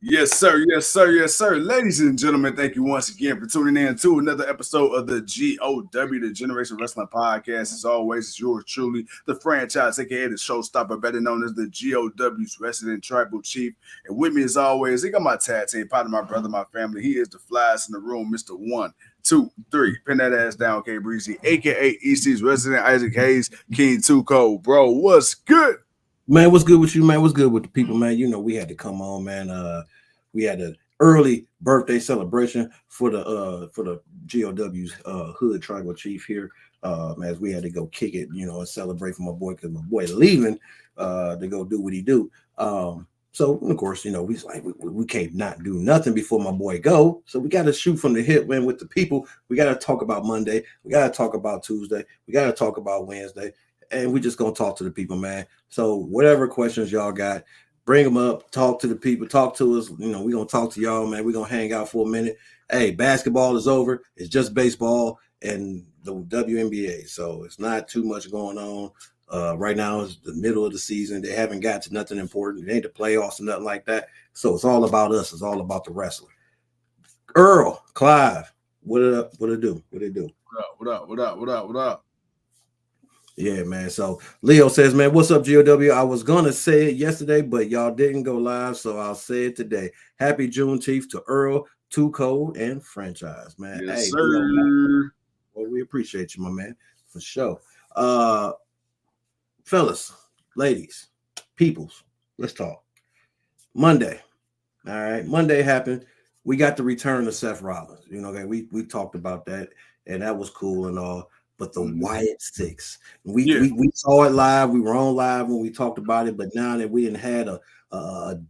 Yes, sir. Yes, sir. Yes, sir. Ladies and gentlemen, thank you once again for tuning in to another episode of the GOW, the Generation Wrestling Podcast. As always, it's yours truly, the franchise, aka the showstopper, better known as the GOW's resident tribal chief. And with me, as always, he got my tag team partner, my brother, my family. He is the flies in the room, Mr. 1, 2, 3. Pin that ass down, K Breezy, aka EC's resident Isaac Hayes, King 2 Cole. Bro, what's good? Man, what's good with you, man? What's good with the people, man? You know, we had to come on, man. We had an early birthday celebration for the GOW's hood tribal chief here. As we had to go kick it, you know, and celebrate for my boy because my boy leaving to go do what he do. So of course, you know, we can't not do nothing before my boy go. So we got to shoot from the hip, man, with the people. We got to talk about Monday. We got to talk about Tuesday. We got to talk about Wednesday. And we just gonna talk to the people, man. So whatever questions y'all got, bring them up. Talk to the people. Talk to us. You know, we gonna talk to y'all, man. We gonna hang out for a minute. Hey, basketball is over. It's just baseball and the WNBA. So it's not too much going on. Right now is the middle of the season. They haven't got to nothing important. It ain't the playoffs or nothing like that. So it's all about us. It's all about the wrestler. Earl, Clive, what it do? What they do? What up? What up? What up? What up? Yeah, man. So Leo says, man, what's up, GOW? I was going to say it yesterday, but y'all didn't go live, so I'll say it today. Happy Juneteenth to Earl, Too Cold, and Franchise, man. Yes, Hey, sir. Leo, man, well, we appreciate you, my man, for sure. Fellas, ladies, peoples, let's talk. Monday. All right. Monday happened. We got the return of Seth Rollins. You know, okay, we talked about that, and that was cool and all. But the Wyatt Six, we saw it live. We were on live when we talked about it. But now that we didn't had a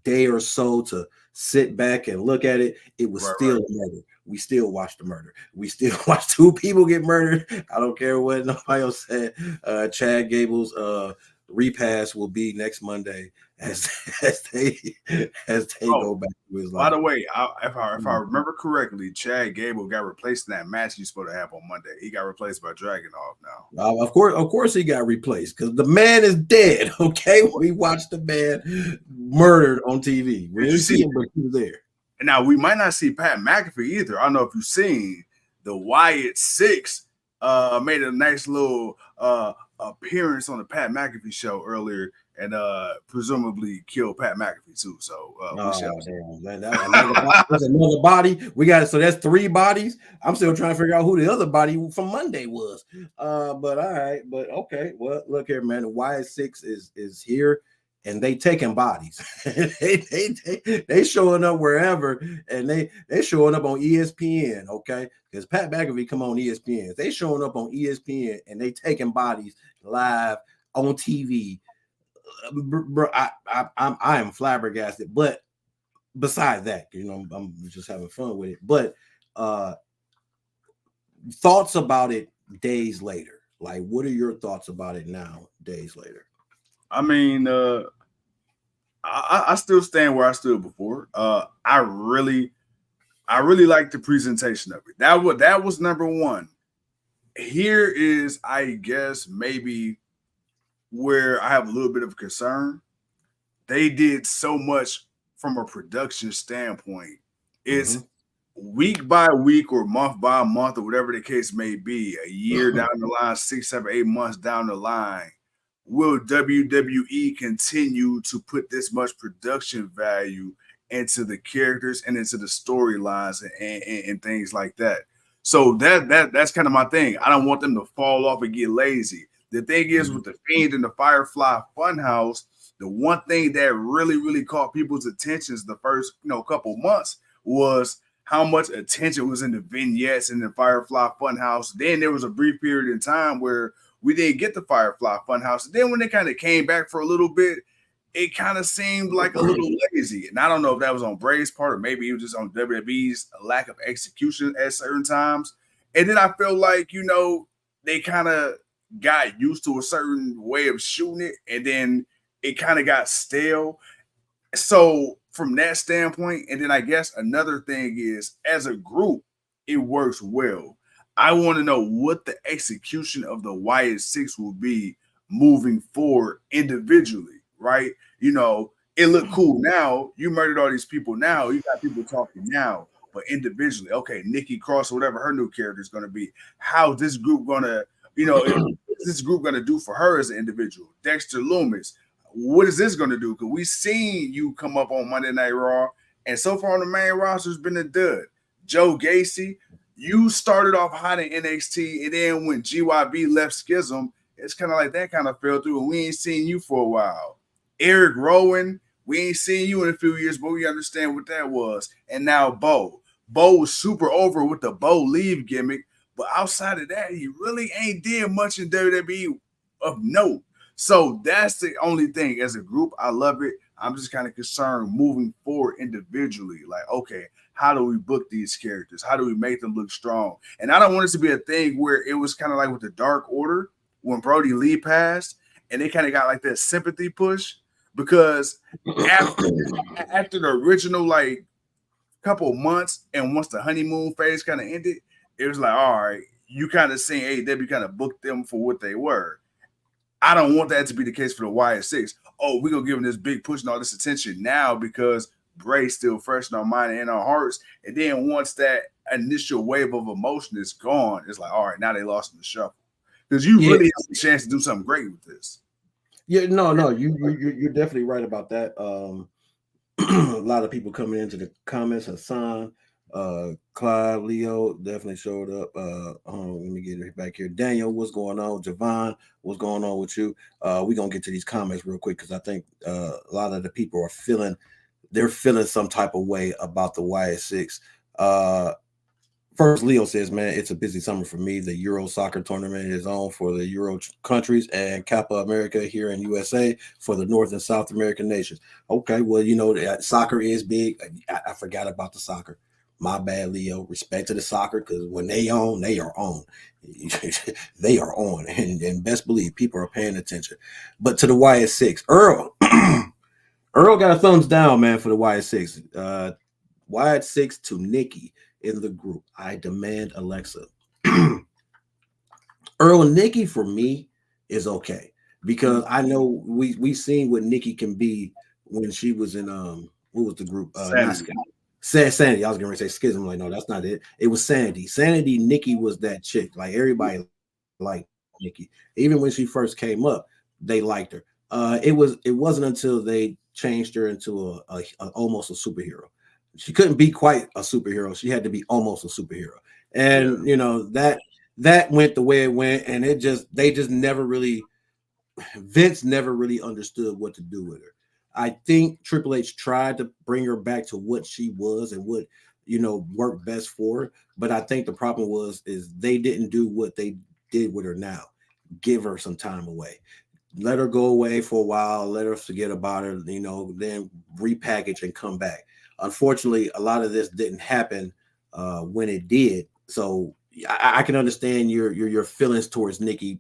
day or so to sit back and look at it, it was still a murder. We still watched the murder. We still watched two people get murdered. I don't care what nobody else said. Chad Gable's repass will be next Monday as they go back to his life. By the way, if I remember correctly, Chad Gable got replaced in that match he's supposed to have on Monday. He got replaced by Dragunov now. Of course, he got replaced because the man is dead. Okay, we watched the man murdered on TV. We didn't see him, but he was there. And now we might not see Pat McAfee either. I don't know if you've seen the Wyatt Six made a nice little appearance on the Pat McAfee show earlier, and presumably killed Pat McAfee too. So that's another body. We got it. So that's 3 bodies. I'm still trying to figure out who the other body from Monday was. But all right, but okay. Well, look here, man. The Wyatt Six is here. And they taking bodies. they showing up wherever, and they showing up on ESPN, okay? Because Pat McAfee come on ESPN. They showing up on ESPN and they taking bodies live on TV. Bro, I am flabbergasted. But besides that, you know, I'm just having fun with it. But thoughts about it days later. Like, what are your thoughts about it now, days later? I mean, I still stand where I stood before. I really like the presentation of it. That was number one. Here is, I guess, maybe where I have a little bit of concern. They did so much from a production standpoint. It's week by week or month by month or whatever the case may be, a year down the line, 6, 7, 8 months down the line. Will WWE continue to put this much production value into the characters and into the storylines and things like that? So that's kind of my thing. I don't want them to fall off and get lazy. The thing is, with the Fiend and the Firefly Funhouse, the one thing that really caught people's attention the first couple months was how much attention was in the vignettes in the Firefly Funhouse. Then there was a brief period in time where we didn't get the Firefly Funhouse. And then when they kind of came back for a little bit, it kind of seemed like a little lazy. And I don't know if that was on Bray's part or maybe it was just on WWE's lack of execution at certain times. And then I feel like, they kind of got used to a certain way of shooting it, and then it kind of got stale. So from that standpoint, and then I guess another thing is, as a group, it works well. I want to know what the execution of the Wyatt Six will be moving forward individually, right? it looked cool now. You murdered all these people now. You got people talking now, but individually, okay, Nikki Cross or whatever her new character is going to be. How's this group going to, what's this group going to do for her as an individual? Dexter Loomis, what is this going to do? Because we seen you come up on Monday Night Raw, and so far on the main roster has been a dud. Joe Gacy, you started off hot in NXT, and then when GYB left Schism, it's kind of like that kind of fell through, and we ain't seen you for a while. Eric Rowan, we ain't seen you in a few years, but we understand what that was. And now Bo. Bo was super over with the Bo Leave gimmick, but outside of that, he really ain't did much in WWE of note. So that's the only thing. As a group, I love it. I'm just kind of concerned moving forward individually. Like, okay, how do we book these characters? How do we make them look strong? And I don't want it to be a thing where it was kind of like with the Dark Order when Brody Lee passed, and they kind of got like that sympathy push because after the original like couple of months and once the honeymoon phase kind of ended, it was like, all right, you kind of seen AEW kind of booked them for what they were. I don't want that to be the case for the YS6. Oh, we're going to give them this big push and all this attention now because Bray's still fresh in our mind and in our hearts. And then once that initial wave of emotion is gone, it's like, all right, now they lost in the shuffle. Because you really have a chance to do something great with this. Yeah, no, you're definitely right about that. A lot of people coming into the comments. Hassan, Clive, Leo definitely showed up. Let me get it back here. Daniel, what's going on? Javon, what's going on with you? We're gonna get to these comments real quick because I think a lot of the people are feeling some type of way about the YS6. First, Leo says, man, it's a busy summer for me. The Euro soccer tournament is on for the Euro countries and Copa America here in USA for the North and South American nations. Okay, well, soccer is big. I forgot about the soccer. My bad, Leo. Respect to the soccer because when they on, they are on. They are on. And best believe people are paying attention. But to the YS6, Earl. Earl got a thumbs down, man, for the YS6. YS6 to Nikki in the group. I demand Alexa. Earl and Nikki for me is okay because I know we seen what Nikki can be when she was in what was the group? Sanity. I was gonna say Schism. Like, no, that's not it. It was Sanity. Sanity. Nikki was that chick. Like everybody liked Nikki. Even when she first came up, they liked her. It wasn't until they changed her into a almost a superhero. She couldn't be quite a superhero. She had to be almost a superhero. And that went the way it went, and they just never really Vince never really understood what to do with her. I think Triple H tried to bring her back to what she was and what worked best for her. But I think the problem is they didn't do what they did with her now. Give her some time away. Let her go away for a while, let her forget about her, then repackage and come back. Unfortunately, a lot of this didn't happen when it did. So I can understand your feelings towards Nikki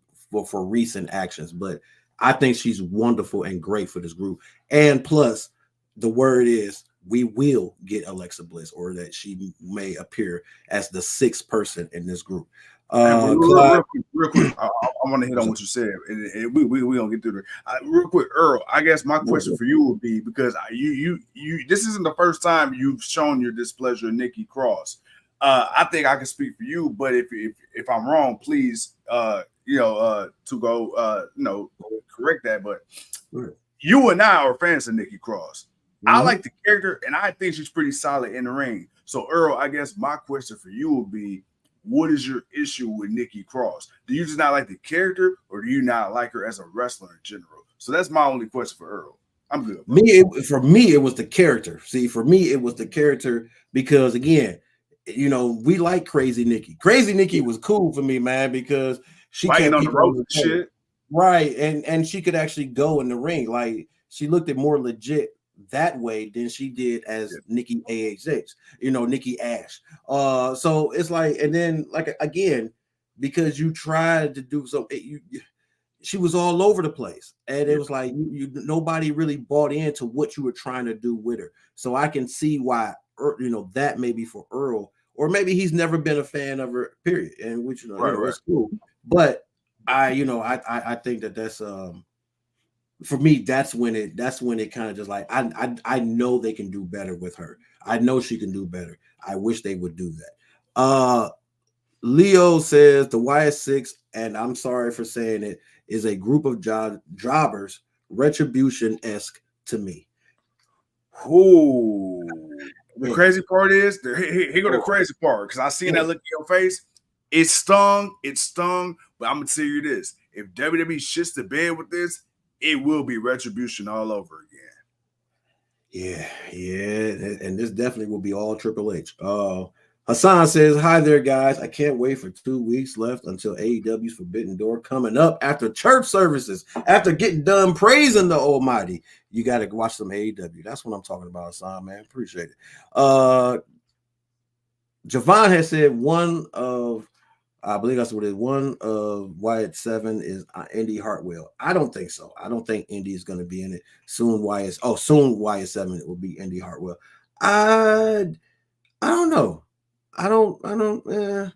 for recent actions, but I think she's wonderful and great for this group. And plus, the word is we will get Alexa Bliss, or that she may appear as the sixth person in this group. Real quick, I want to hit on what you said, and we gonna get through it. Real quick, Earl. I guess my question for you would be because you this isn't the first time you've shown your displeasure of Nikki Cross. I think I can speak for you, but if I'm wrong, please, to go, correct that. But you and I are fans of Nikki Cross. I like the character, and I think she's pretty solid in the ring. So, Earl, I guess my question for you would be, what is your issue with Nikki Cross? Do you just not like the character, or do you not like her as a wrestler in general? So that's my only question for Earl. I'm good. For me, it was the character. See, for me, it was the character because, again, we like Crazy Nikki. Crazy Nikki was cool for me, man, because she fighting on the road and shit. Right, and she could actually go in the ring. Like, she looked at more legit that way than she did as Nikki AHX, Nikki Ash. So it's like, and then like again, because you tried to do something, she was all over the place, and it was like nobody really bought into what you were trying to do with her. So I can see why, that maybe for Earl, or maybe he's never been a fan of her, period, and which it's cool. But I think that's for me, that's when it kind of just like I know they can do better with her. I know she can do better. I wish they would do that. Leo says the YS6, and I'm sorry for saying it, is a group of jobbers, retribution esque to me. Who? The Mm. crazy part is, here go the Oh, crazy part, because I seen that mm. look in your face. It stung, but I'm gonna tell you this: if WWE shits the bed with this, it will be retribution all over again. Yeah, yeah, and this definitely will be all Triple H. Hassan says, "Hi there, guys. I can't wait for 2 weeks left until AEW's Forbidden Door coming up after church services. After getting done praising the Almighty, you got to watch some AEW. That's what I'm talking about, Hassan. Man, appreciate it." Javon has said one of I believe that's what it is. One of Wyatt Seven is Indy Hartwell. I don't think so. I don't think Indy is going to be in it soon. Soon Wyatt Seven it will be Indy Hartwell. I don't know. I don't. No,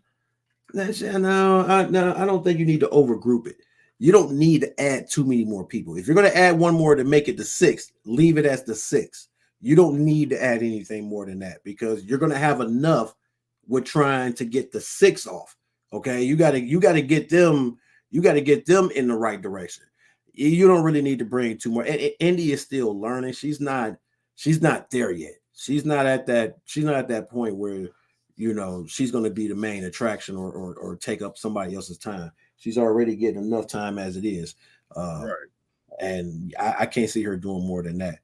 I don't think you need to overgroup it. You don't need to add too many more people. If you're going to add one more to make it the sixth, leave it as the sixth. You don't need to add anything more than that because you're going to have enough with trying to get the six off. Okay, you got to get them in the right direction. You don't really need to bring two more. Indy is still learning. She's not there yet. She's not at that point where she's going to be the main attraction or take up somebody else's time. She's already getting enough time as it is, uh, Right. and I can't see her doing more than that.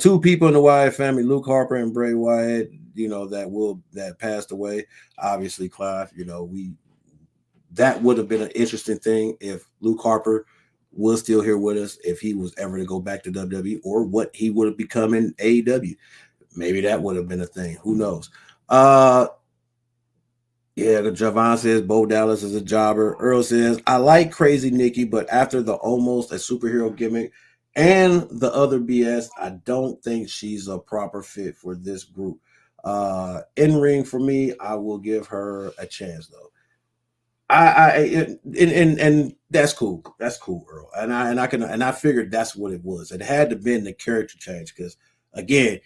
Two people in the Wyatt family, Luke Harper and Bray Wyatt, that passed away. Obviously, Clive, we that would have been an interesting thing if Luke Harper was still here with us, if he was ever to go back to WWE, or what he would have become in AEW. Maybe that would have been a thing. Who knows? Uh, yeah, Javon says Bo Dallas is a jobber. Earl says, I like Crazy Nikki, but after the almost a superhero gimmick and the other BS, I don't think she's a proper fit for this group. In ring for me, I will give her a chance though. And that's cool. That's cool, Earl. And I figured that's what it was. It had to been the character change because again,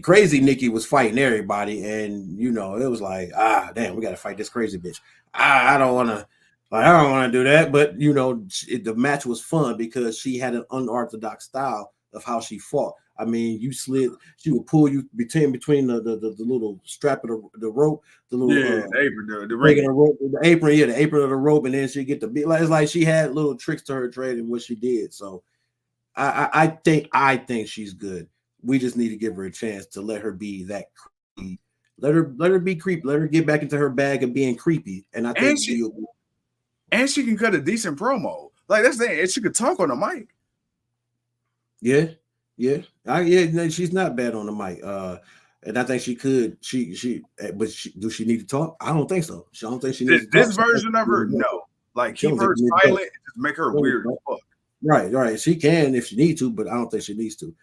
Crazy Nikki was fighting everybody, and it was like, damn, we got to fight this crazy bitch. I don't want to, I don't want to do that. But the match was fun because she had an unorthodox style of how she fought. I mean, she would pull you between the little strap of the rope, the little Yeah, the apron, the breaking ring. the rope, the apron, the apron of the rope, and then she get the beat. Like it's like she had little tricks to her trade and what she did. So I think she's good. We just need to give her a chance to let her be that creepy. Let her be creepy. Let her get back into her bag of being creepy. And I And think she and she can cut a decent promo. Like that's the thing. And she could talk on the mic. yeah, yeah. No, she's not bad on the mic. And I think she could. But do she need to talk? I don't think so. I don't think she needs to This talk. version of her, no. Like She keep don't think her she needs to talk. silent and just make her weird as fuck. Right. She can if she needs to, but I don't think she needs to.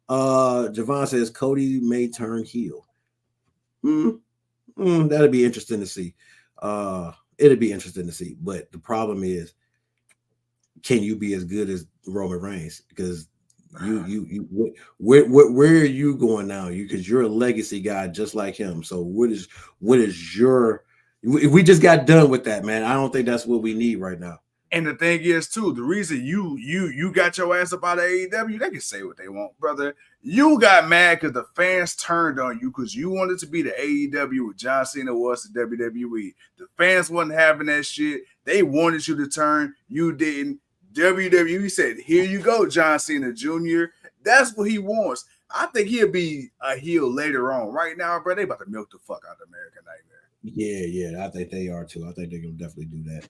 Javon says Cody may turn heel. Mm, that'd be interesting to see. It'd be interesting to see. But the problem is, can you be as good as Roman Reigns? Because where are you going now? Because you're a legacy guy just like him. So what is your? We just got done with that, man. I don't think that's what we need right now. And the thing is, too, the reason you got your ass up out of AEW, they can say what they want, brother. You got mad because the fans turned on you because you wanted to be the AEW what John Cena was to WWE. The fans wasn't having that shit. They wanted you to turn. You didn't. WWE said, "Here you go, John Cena Jr." That's what he wants. I think he'll be a heel later on. Right now, bro, they about to milk the fuck out of American Nightmare. Yeah, I think they are too. I think they're gonna definitely do that.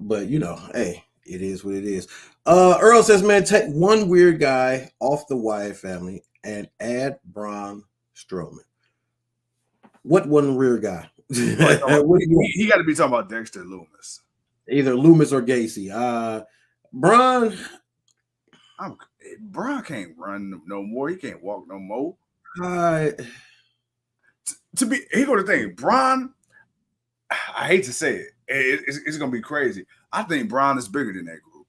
But hey, it is what it is. Earl says, man, take one weird guy off the Wyatt family and add Braun Strowman. What one weird guy? Oh, What do you want? he got to be talking about Dexter Loomis. Either Loomis or Gacy. Braun, I'm Braun can't run no more. He can't walk no more. uh, To be here go the thing, Braun. I hate to say it, it's gonna be crazy. I think Braun is bigger than that group.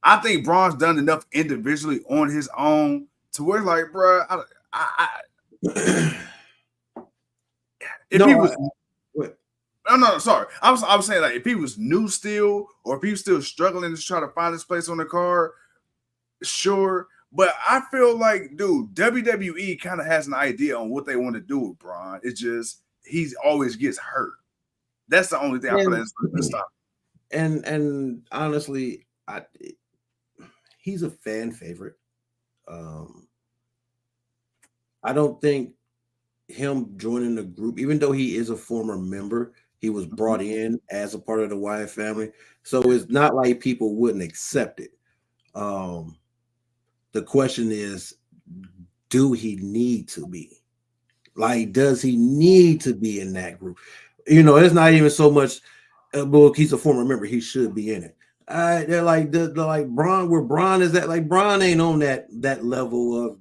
I think Braun's done enough individually on his own to where, like, bro, if he No, was what? no, no, sorry. I was saying like if he was new still, or if he was still struggling to try to find his place on the card, sure. But I feel like, dude, WWE kind of has an idea on what they want to do with Braun. It's just he always gets hurt. That's the only thing I feel like And is going to stop. and honestly, he's a fan favorite. Um, I don't think him joining the group, even though he is a former member, he was Mhm. brought in as a part of the Wyatt family. So it's not like people wouldn't accept it. Um, the question is, do he need to be? Like, does he need to be in that group? It's not even so much. Look, he's a former member; he should be in it. They're like the like Braun, where Braun is at. Like Braun ain't on that level of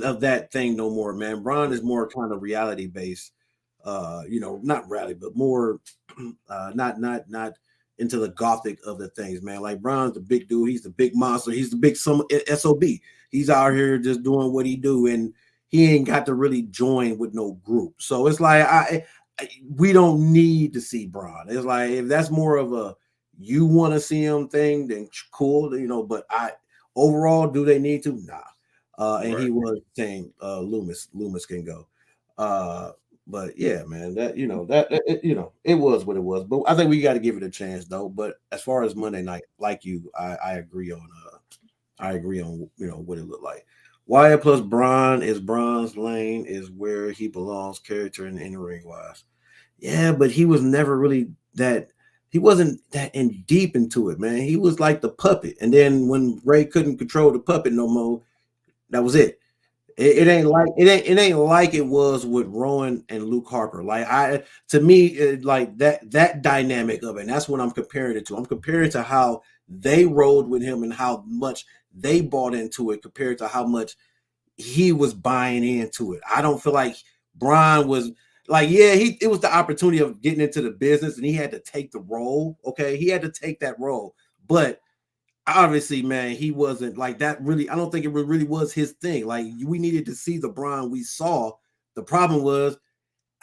of that thing no more, man. Braun is more kind of reality based. Not reality, but more not into the gothic of the things, man. Like Braun's the big dude, he's the big monster, he's the big SOB. He's out here just doing what he do, and he ain't got to really join with no group. So it's like we don't need to see Braun. It's like if that's more of a you want to see him thing, then cool, But overall, do they need to? Nah. And Right. he was saying Loomis can go. Uh, but yeah, man, it was what it was. But I think we got to give it a chance though. But as far as Monday night, like you, I agree on what it looked like. Wyatt plus Braun is Braun's lane is where he belongs, character and in ring wise. Yeah, but he was never really that. He wasn't that in deep into it, man. He was like the puppet, and then when Ray couldn't control the puppet no more, that was it. It ain't like it ain't like it was with Rowan and Luke Harper. Like to me, like that dynamic of it. And that's what I'm comparing it to. I'm comparing to how they rolled with him and how much they bought into it compared to how much he was buying into it. I don't feel like Brian was like, yeah, it was the opportunity of getting into the business and he had to take the role. Okay, he had to take that role, but obviously, man, he wasn't like that. Really, I don't think it really was his thing. Like we needed to see the Braun we saw. The problem was,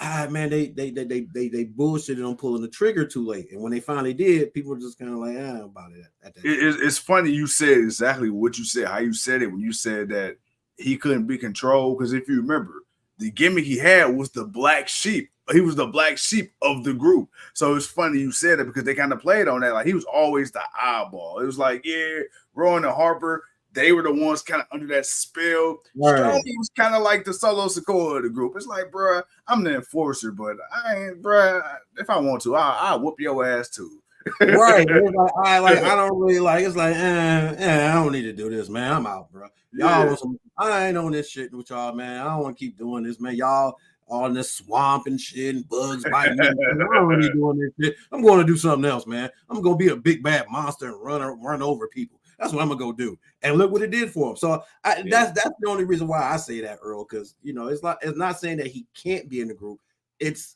man, they bullshitted on pulling the trigger too late, and when they finally did, people were just kind of like, about it at that time. It's funny you said exactly what you said, how you said it when you said that he couldn't be controlled. Because if you remember, the gimmick he had was the black sheep. He was the black sheep of the group. So it's funny you said it because they kind of played on that. Like he was always the eyeball. It was like, yeah, Rowan and Harper, they were the ones kind of under that spell. Right, Strongey was kind of like the solo Sikoa of the group. It's like, bruh, I'm the enforcer, but I ain't, bruh. If I want to, I'll whoop your ass too. right. It's like I don't really like. It's like, I don't need to do this, man. I'm out, bro. Y'all Yeah. want some? I ain't on this shit with y'all, man. I don't want to keep doing this, man. Y'all all in this swamp and shit and bugs biting me. I don't really doing this shit. I'm going to do something else, man. I'm going to be a big bad monster and run over people. That's what I'm gonna go do. And look what it did for him. So Yeah. that's the only reason why I say that, Earl, because it's not saying that he can't be in the group. It's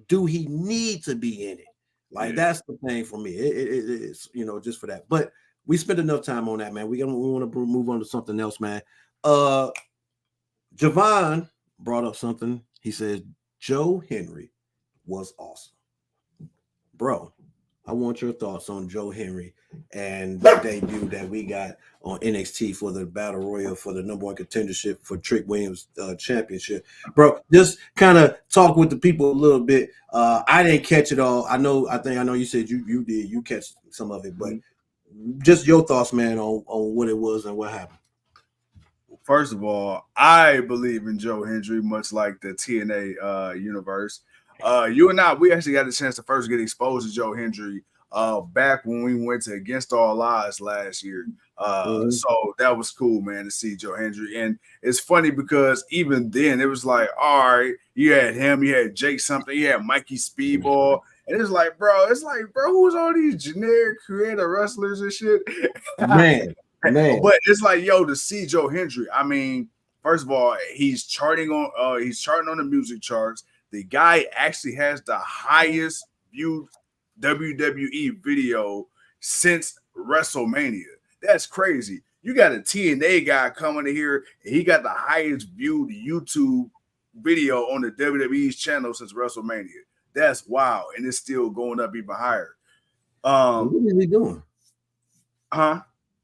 do he need to be in it? Like Yeah. that's the thing for me. It's just for that. But we spent enough time on that, man. We want to move on to something else, man. Uh, Javon brought up something. He said Joe Henry was awesome, bro. I want your thoughts on Joe Henry and the debut that we got on NXT for the Battle Royal for the number one contendership for Trick Williams championship. Bro, just kind of talk with the people a little bit. I didn't catch it all. I know you said you did. You catch some of it, but Mhm. just your thoughts, man, on what it was and what happened. First of all, I believe in Joe Hendry, much like the TNA universe. You and I, we actually got the chance to first get exposed to Joe Hendry back when we went to Against All Odds last year. Mhm. So that was cool, man, to see Joe Hendry. And it's funny because even then it was like, all right, you had him, you had Jake something, you had Mikey Speedball. And it's like, bro, who's all these generic creator wrestlers and shit? Man, man, But it's like, yo, to see Joe Hendry. I mean, first of all, he's charting on the music charts. The guy actually has the highest viewed WWE video since WrestleMania. That's crazy. You got a TNA guy coming in here, and he got the highest viewed YouTube video on the WWE's channel since WrestleMania. That's wild, and it's still going up even higher. What is he doing? Huh?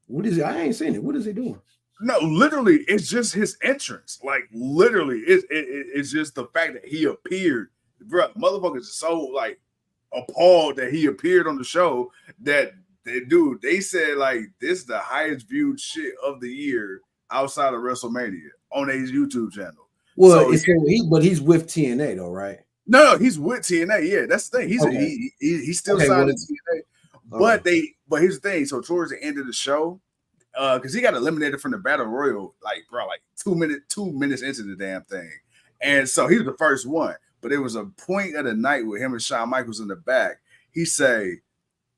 What is he? I ain't seen it. What is he doing? No, literally, it's just his entrance. Like, literally, it's just the fact that he appeared. Bro, motherfuckers are so like appalled that he appeared on the show that they said like this is the highest viewed shit of the year outside of WrestleMania on his YouTube channel. Well, but he's with TNA though, right? No, he's with TNA. Yeah, that's the thing. He's still signed to TNA. But here's the thing. So towards the end of the show, because he got eliminated from the Battle Royal, like 2 minutes into the damn thing. And so he was the first one. But it was a point of the night with him and Shawn Michaels in the back. He say,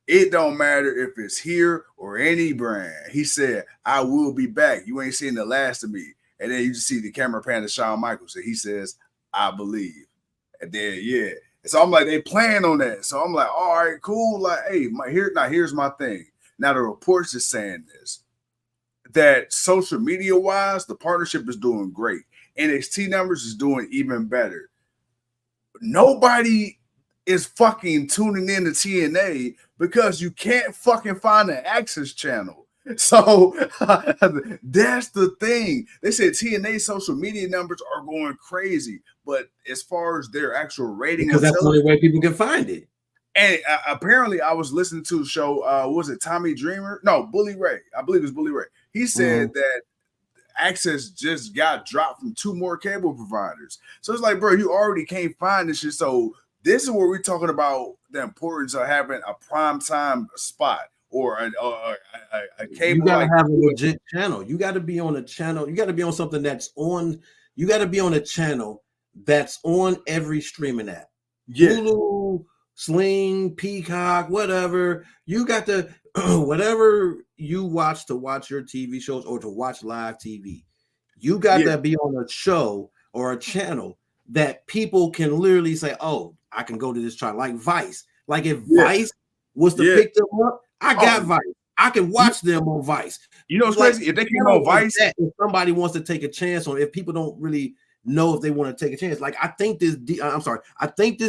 it don't matter if it's here or any brand. He said, I will be back. You ain't seen the last of me. And then you just see the camera pan to Shawn Michaels. And he says, I believe. And then, yeah. And so I'm like, they playing on that. So I'm like, all right, cool. Like, hey, here's my thing. Now the reports is saying this, that social media wise, the partnership is doing great. NXT numbers is doing even better. Nobody is fucking tuning in to TNA because you can't fucking find an access channel. So that's the thing. They said TNA social media numbers are going crazy, but as far as their actual rating, because that's the only way people can find it. And apparently, I was listening to a show. Was it Tommy Dreamer? No, Bully Ray. I believe it was Bully Ray. He said that access just got dropped from 2 more cable providers. So it's like, bro, you already can't find this shit. So this is where we're talking about the importance of having a prime time spot or a cable. You gotta have a legit channel. You got to be on a channel. You got to be on something that's on. You got to be on a channel that's on every streaming app. Yeah. Hulu, Sling, Peacock, whatever. You got to whatever you watch to watch your TV shows or to watch live TV. You got to be on a show or a channel that people can literally say, "Oh, I can go to this channel." Like Vice. Like if Vice was to pick them up, I got Vice. I can watch them on Vice. You know what's crazy? If they came on Vice, if somebody wants to take a chance on, if people don't really know if they want to take a chance, like I think this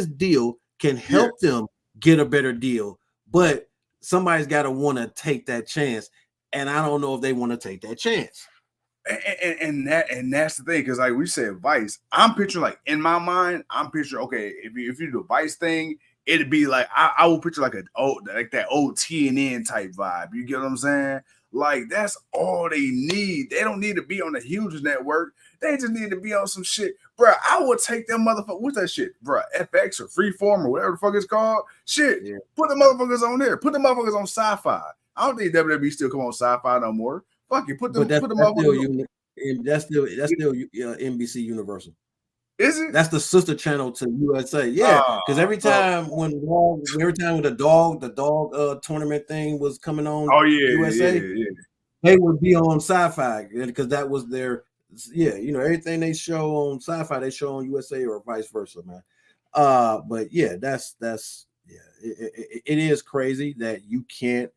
deal can help them get a better deal, but somebody's got to want to take that chance, and I don't know if they want to take that chance. And that's the thing, because like we said, Vice. I'm picturing like in my mind, I'm picturing okay, if you do the Vice thing, it'd be like I will picture like that old TNN type vibe. You get what I'm saying? Like that's all they need. They don't need to be on the huge network. They just need to be on some shit, bro. I would take them motherfuckers. What's that shit, bro? FX or Freeform or whatever the fuck it's called. Shit, put the motherfuckers on there. Put the motherfuckers on Sci-Fi. I don't think WWE still come on Sci-Fi no more. Fuck you. Put the motherfuckers. That's still NBC Universal. Is it? That's the sister channel to USA. Yeah, because every time when the dog tournament thing was coming on USA, they would be on Sci-Fi because that was their everything they show on Sci-Fi they show on USA or vice versa, man. But yeah, that's it is crazy that you can't,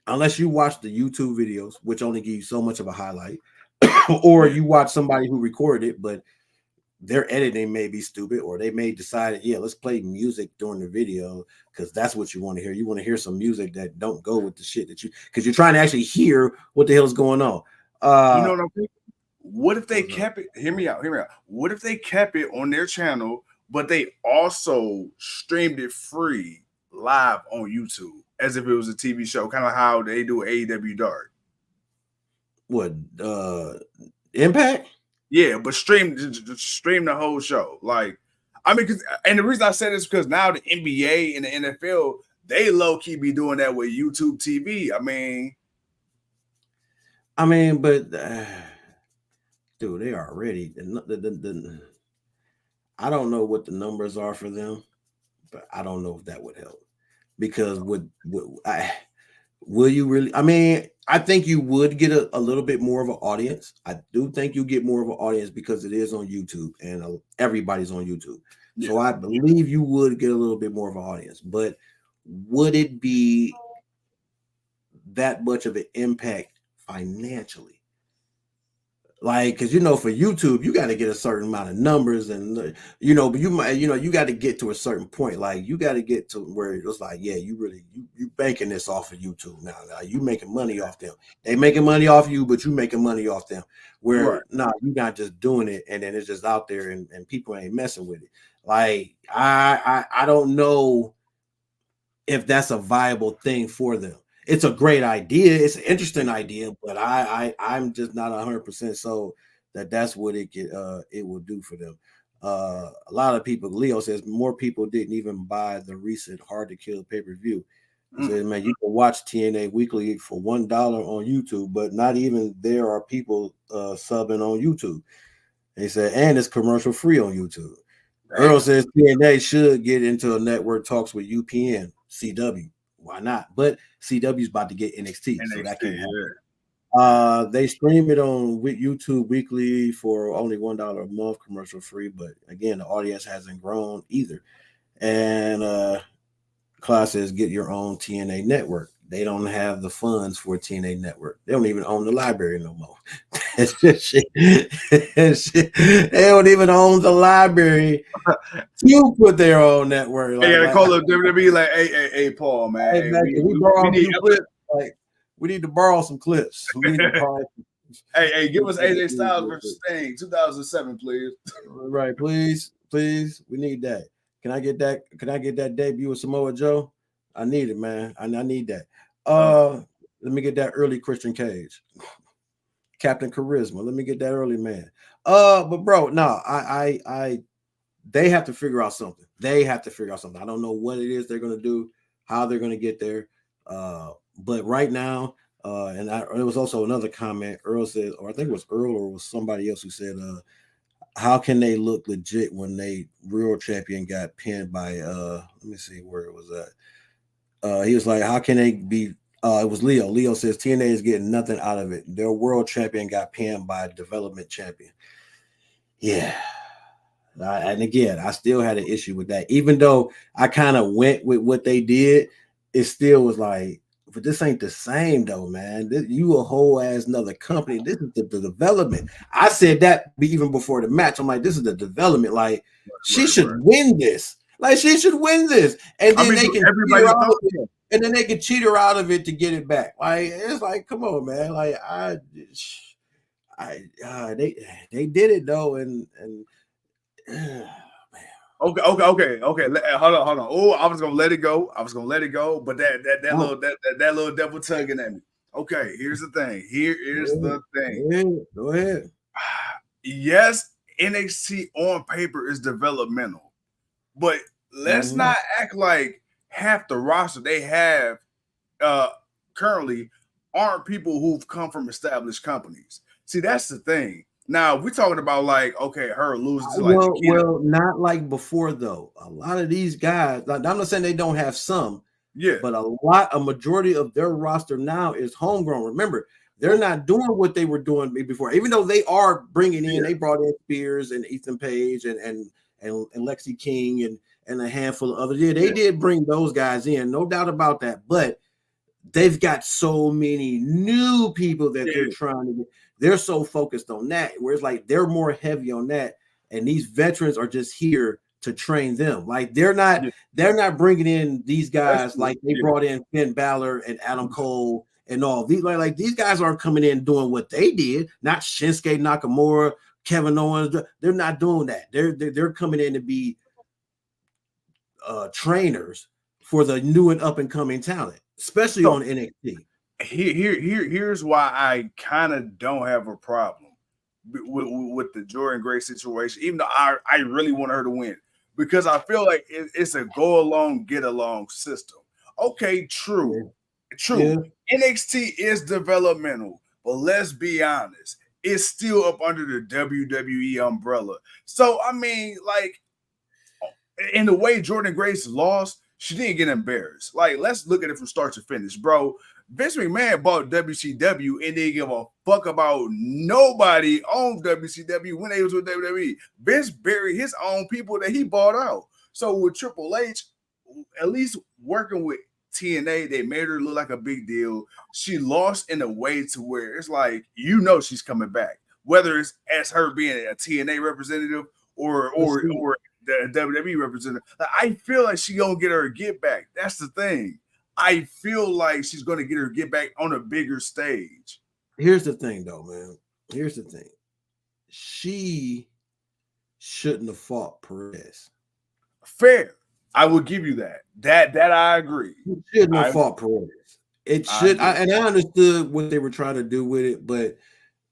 unless you watch the YouTube videos, which only give you so much of a highlight, or you watch somebody who recorded it, but their editing may be stupid, or they may decide, let's play music during the video because that's what you want to hear. You want to hear some music that don't go with the shit because you're trying to actually hear what the hell's going on. You know what I'm thinking? What if they kept it? Hear me out. What if they kept it on their channel, but they also streamed it free live on YouTube as if it was a TV show, kind of how they do AEW Dark? What Impact? Yeah, but stream the whole show. Like, I mean, and the reason I said this is because now the NBA and the NFL, they low key be doing that with YouTube TV. But dude, they are already. I don't know what the numbers are for them, but I don't know if that would help because will you really? I think you would get a little bit more of an audience. I do think you get more of an audience because it is on YouTube and everybody's on YouTube. Yeah. So I believe you would get a little bit more of an audience. But would it be that much of an impact financially. Like, because for YouTube, you got to get a certain amount of numbers, and but you might, you got to get to a certain point. Like, you got to get to where it's like, yeah, you really you banking this off of YouTube now. Now you making money off them. They making money off you, but you making money off them. Right. Where you're not just doing it, and then it's just out there, and people ain't messing with it. Like, I don't know if that's a viable thing for them. It's a great idea. It's an interesting idea, but I'm just not 100% so that's what it will do for them. A lot of people, Leo says, more people didn't even buy the recent Hard to Kill pay-per-view. He says, man, you can watch TNA weekly for $1 on YouTube, but not even there are people subbing on YouTube. He said, and it's commercial free on YouTube. Damn. Earl says TNA should get into a network talks with UPN, CW. Why not? But CW's about to get NXT, so that can't happen. Yeah. They stream it on YouTube weekly for only $1 a month, commercial free. But again, the audience hasn't grown either. And Klaus says, get your own TNA network. They don't have the funds for a TNA network. They don't even own the library no more. Shit. They don't even own the library to put their own network. They gotta call up WWE like, hey, Paul, man. Exactly. Hey, we need clips. Like, we need to borrow some clips. We need to borrow hey, give us AJ Styles versus Sting, 2007, please. Right, please. We need that. Can I get that? Can I get that debut with Samoa Joe? I need it, man. I need that. Let me get that early Christian Cage. Captain Charisma. Let me get that early, man. But bro, no, they have to figure out something. I don't know what it is they're gonna do, how they're gonna get there. But right now, there was also another comment. Earl said, or I think it was Earl or it was somebody else who said, how can they look legit when they real champion got pinned by let me see where it was at. He was like, how can they be it was Leo. Leo says TNA is getting nothing out of it. Their world champion got pinned by a development champion. Yeah. And again, I still had an issue with that. Even though I kind of went with what they did, it still was like, but this ain't the same though, man. You a whole ass another company. This is the development. I said that even before the match. I'm like, this is the development. Like, she should win this. Like, she should win this. And then they can cheat her out of it. And then they can cheat her out of it to get it back. Like, it's like, come on, man. Like, they did it though, and Okay. Hold on. Oh, I was gonna let it go. But that little devil tugging at me. Okay, here's the thing. Go ahead. Yes, NXT on paper is developmental, but let's not act like half the roster they have currently aren't people who've come from established companies. See, that's the thing. Now we're talking about like, okay, her losing to like well, not like before though. A lot of these guys, like, I'm not saying they don't have some, but a majority of their roster now is homegrown. Remember, they're not doing what they were doing before, even though they are bringing in. They brought in Spears and Ethan Page and Lexi King and a handful of others. Yeah, they did bring those guys in, no doubt about that. But they've got so many new people that they're trying to get. They're so focused on that, whereas like they're more heavy on that, and these veterans are just here to train them. Like they're not bringing in these guys like they brought in Finn Balor and Adam Cole and all these. Like these guys aren't coming in doing what they did. Not Shinsuke Nakamura, Kevin Owens. They're not doing that. They're coming in to be trainers for the new and up and coming talent, especially on NXT. Here's why I kind of don't have a problem with the Jordan Grace situation, even though I really want her to win, because I feel like it's a go along, get along system. Okay, true. Yeah. NXT is developmental, but let's be honest, it's still up under the WWE umbrella. So I mean, like, in the way Jordan Grace lost, she didn't get embarrassed. Like, let's look at it from start to finish, bro. Vince McMahon bought WCW and didn't give a fuck about nobody on WCW when they was with WWE. Vince buried his own people that he bought out. So with Triple H, at least working with TNA, they made her look like a big deal. She lost in a way to where it's like, you know, she's coming back, whether it's as her being a TNA representative or the WWE representative. Like, I feel like she gonna get her get back. That's the thing. I feel like she's gonna get her get back on a bigger stage. Here's the thing, though, man. Here's the thing. She shouldn't have fought Perez. Fair. I will give you that. That I agree. She shouldn't have fought Perez. It should, and I understood what they were trying to do with it, but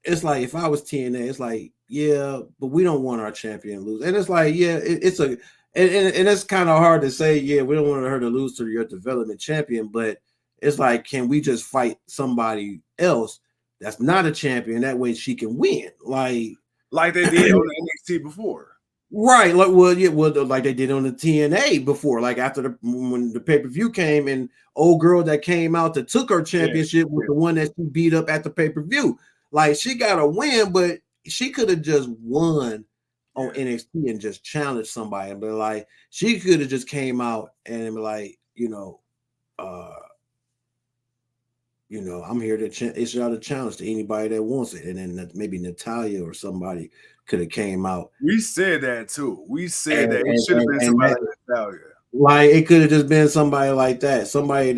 it's like if I was TNA, it's like, yeah, but we don't want our champion to lose. And it's like, yeah, it's a and it's kind of hard to say, yeah, we don't want her to lose to your development champion, but it's like, can we just fight somebody else that's not a champion? That way she can win. Like they did on the NXT before. Right, like like they did on the TNA before, like after when the pay-per-view came, and old girl that came out that took her championship was the one that she beat up at the pay-per-view. Like she got a win, but she could have just won on NXT and just challenged somebody. But like she could have just came out and be like, I'm here to issue out a challenge to anybody that wants it, and then maybe Natalia or somebody could have came out. We said that too. We said that it should have been somebody like Natalia. Like it could have just been somebody like that, somebody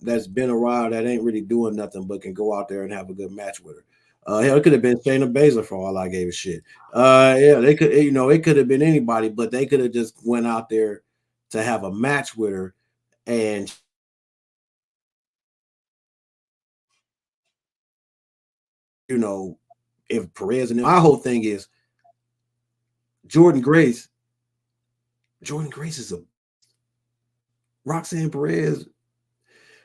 that's been a while that ain't really doing nothing but can go out there and have a good match with her. Hell, it could have been Shayna Baszler for all I gave a shit. They could, it could have been anybody, but they could have just went out there to have a match with her. And if Perez and my whole thing is Jordan Grace is a Roxanne Perez.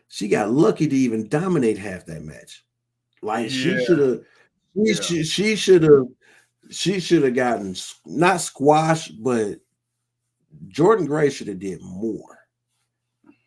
She got lucky to even dominate half that match. Like she should have. She should have gotten not squashed, but Jordan Grace should have did more.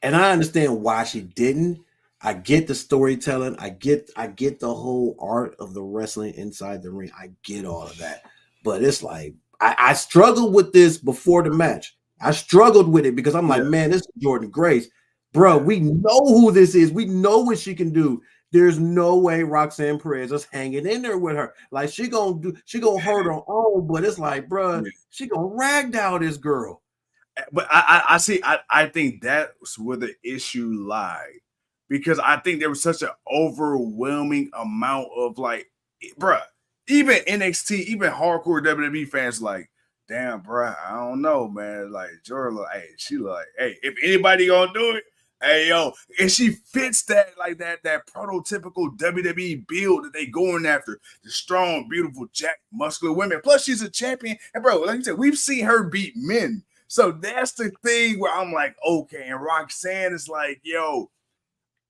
And I understand why she didn't. I get the storytelling. I get the whole art of the wrestling inside the ring. I get all of that. But it's like I struggled with this before the match. I struggled with it because I'm like, man, this is Jordan Grace. Bro, we know who this is. We know what she can do. There's no way Roxanne Perez is hanging in there with her. Like she gonna hurt her own, but it's like, bro, she gonna ragdoll this girl. But I see. I think that's where the issue lied, because I think there was such an overwhelming amount of like, bro, even NXT, even hardcore WWE fans like, damn, bro, I don't know, man. Like Jordan, she like, hey, if anybody gonna do it. Hey yo, and she fits that like that prototypical WWE build that they going after, the strong, beautiful, jacked, muscular women. Plus, she's a champion, and bro, like you said, we've seen her beat men. So that's the thing where I'm like, okay, and Roxanne is like, yo,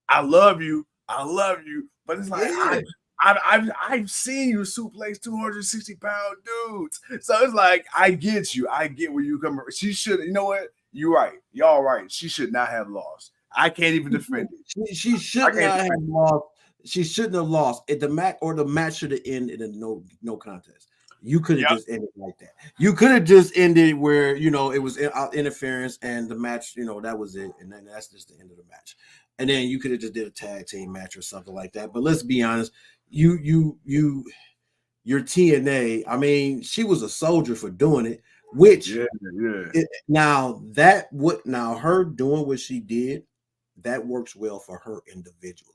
I love you, but it's like I've seen you suplex 260-pound dudes, so it's like I get you, I get where you come from. She should, you know what? You're right, y'all right. She should not have lost. I can't even defend it. She should not have lost. She shouldn't have lost. The match should have ended in no contest. You could have just ended like that. You could have just ended where it was interference and the match. That was it, and then that's just the end of the match. And then you could have just did a tag team match or something like that. But let's be honest, your TNA. I mean, she was a soldier for doing it. Which now her doing what she did, that works well for her individually.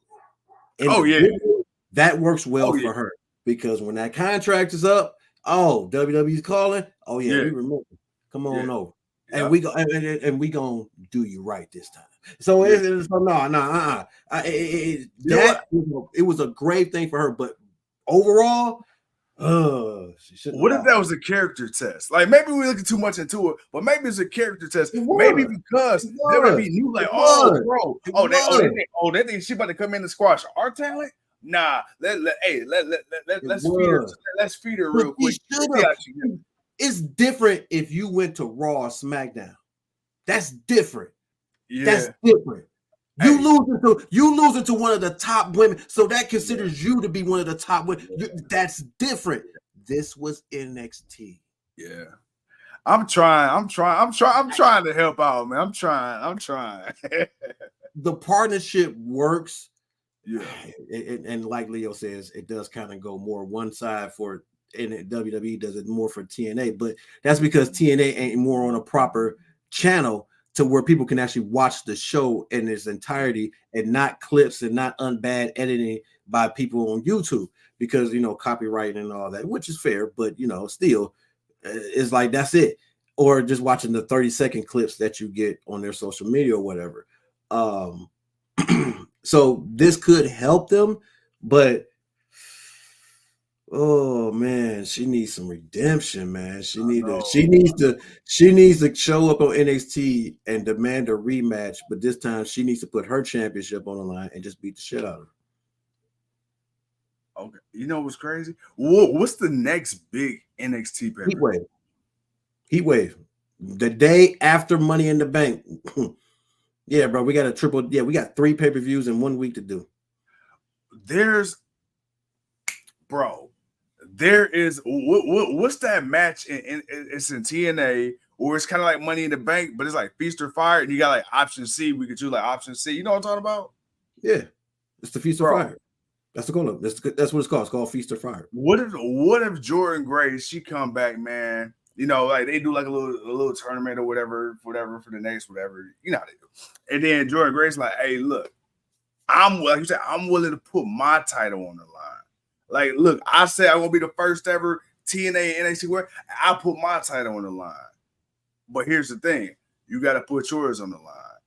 That works well for her, because when that contract is up, WWE's calling. We remember. Come on over, and we gonna do you right this time. So it was a great thing for her, but overall. What if that was a character test? Like maybe we're looking too much into it, but maybe it's a character test. Maybe because WWE knew, like, they think she about to come in and squash our talent. Nah, let's feed her real quick. It's different if you went to Raw or SmackDown. That's different. Yeah. That's different. You losing to one of the top women, so that considers you to be one of the top women. That's different. This was NXT. Yeah, I'm trying to help out, man. I'm trying. the partnership works. Yeah. And like Leo says, it does kind of go more one side for, and WWE does it more for TNA, but that's because TNA ain't more on a proper channel to where people can actually watch the show in its entirety and not clips and not unbad editing by people on YouTube because copyright and all that, which is fair, but still it's like that's it. Or just watching the 30-second clips that you get on their social media or whatever. So this could help them, but oh man, she needs some redemption, man. She needs to show up on NXT and demand a rematch, but this time she needs to put her championship on the line and just beat the shit out of her. Okay. You know what's crazy? What's the next big NXT pay? Heat wave. The day after Money in the Bank. Yeah, bro, we got a triple. Yeah, we got 3 pay-per-views in 1 week to do. There is what's that match it's in TNA or it's kind of like Money in the Bank, but it's like Feast or Fire, and you got like option C. We could do like option C. You know what I'm talking about? Yeah, it's the Feast or Fire. That's the goal. That's what it's called. It's called Feast or Fire. What if Jordan Grace, she come back, man? Like they do like a little tournament or whatever for the next whatever. You know how they do. And then Jordan Grace like, hey, look, I'm like you said, I'm willing to put my title on the line. Like, look, I said I'm gonna be the first ever TNA and NXT where I put my title on the line. But here's the thing: you got to put yours on the line.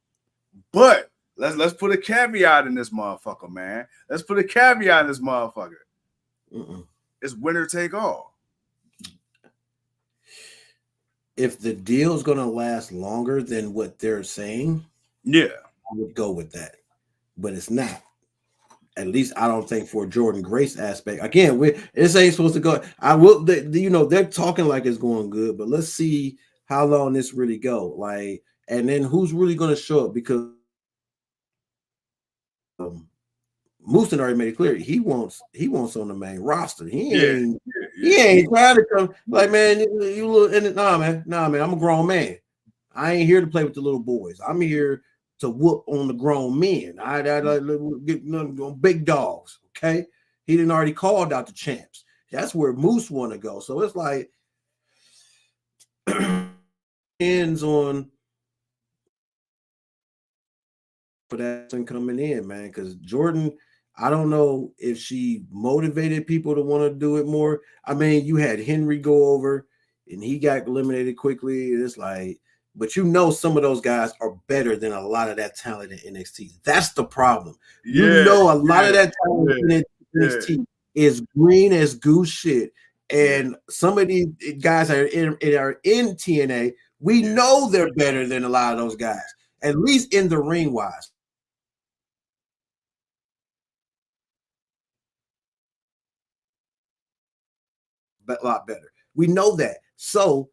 But let's put a caveat in this motherfucker, man. Let's put a caveat in this motherfucker. It's winner take all. If the deal's gonna last longer than what they're saying, yeah, I would go with that. But it's not. At least I don't think for Jordan Grace aspect. Again, this ain't supposed to go. I will. They're talking like it's going good, but let's see how long this really go. Like, and then who's really going to show up because Moose already made it clear he wants on the main roster. He ain't trying to come. Like, man, you little nah, man. I'm a grown man. I ain't here to play with the little boys. I'm here to whoop on the grown men. I get on big dogs. Okay, he didn't already called out the champs. That's where Moose want to go. So it's like ends on for that thing coming in, man. Because Jordan, I don't know if she motivated people to want to do it more. I mean, you had Henry go over, and he got eliminated quickly. It's like. But some of those guys are better than a lot of that talent in NXT. That's the problem. A lot of that talent in NXT is green as goose shit. And some of these guys are in TNA. We know they're better than a lot of those guys, at least in the ring wise. But a lot better. We know that. So,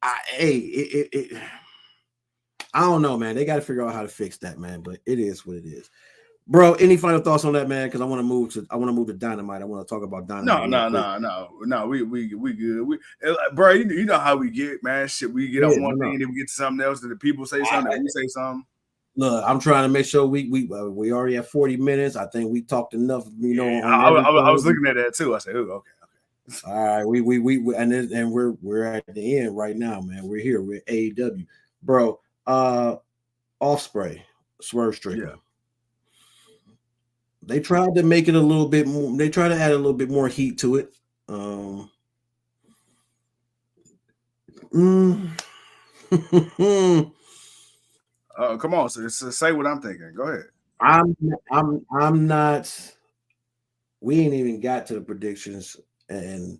I don't know, man. They got to figure out how to fix that, man. But it is what it is, bro. Any final thoughts on that, man? Because I want to move to Dynamite. I want to talk about Dynamite. No. We good. Bro, you know how we get, man. Shit, we get on one thing and then we get to something else. And the people say something, and we say something. Look, I'm trying to make sure we already have 40 minutes. I think we talked enough. I was looking at that too. I said, okay. All right, we and we're at the end right now, man. We're here. We're AEW, bro. Ospreay, Swerve Strickland. Yeah. They tried to make it a little bit more. They tried to add a little bit more heat to it. Come on, so say what I'm thinking. Go ahead. I'm not. We ain't even got to the predictions, and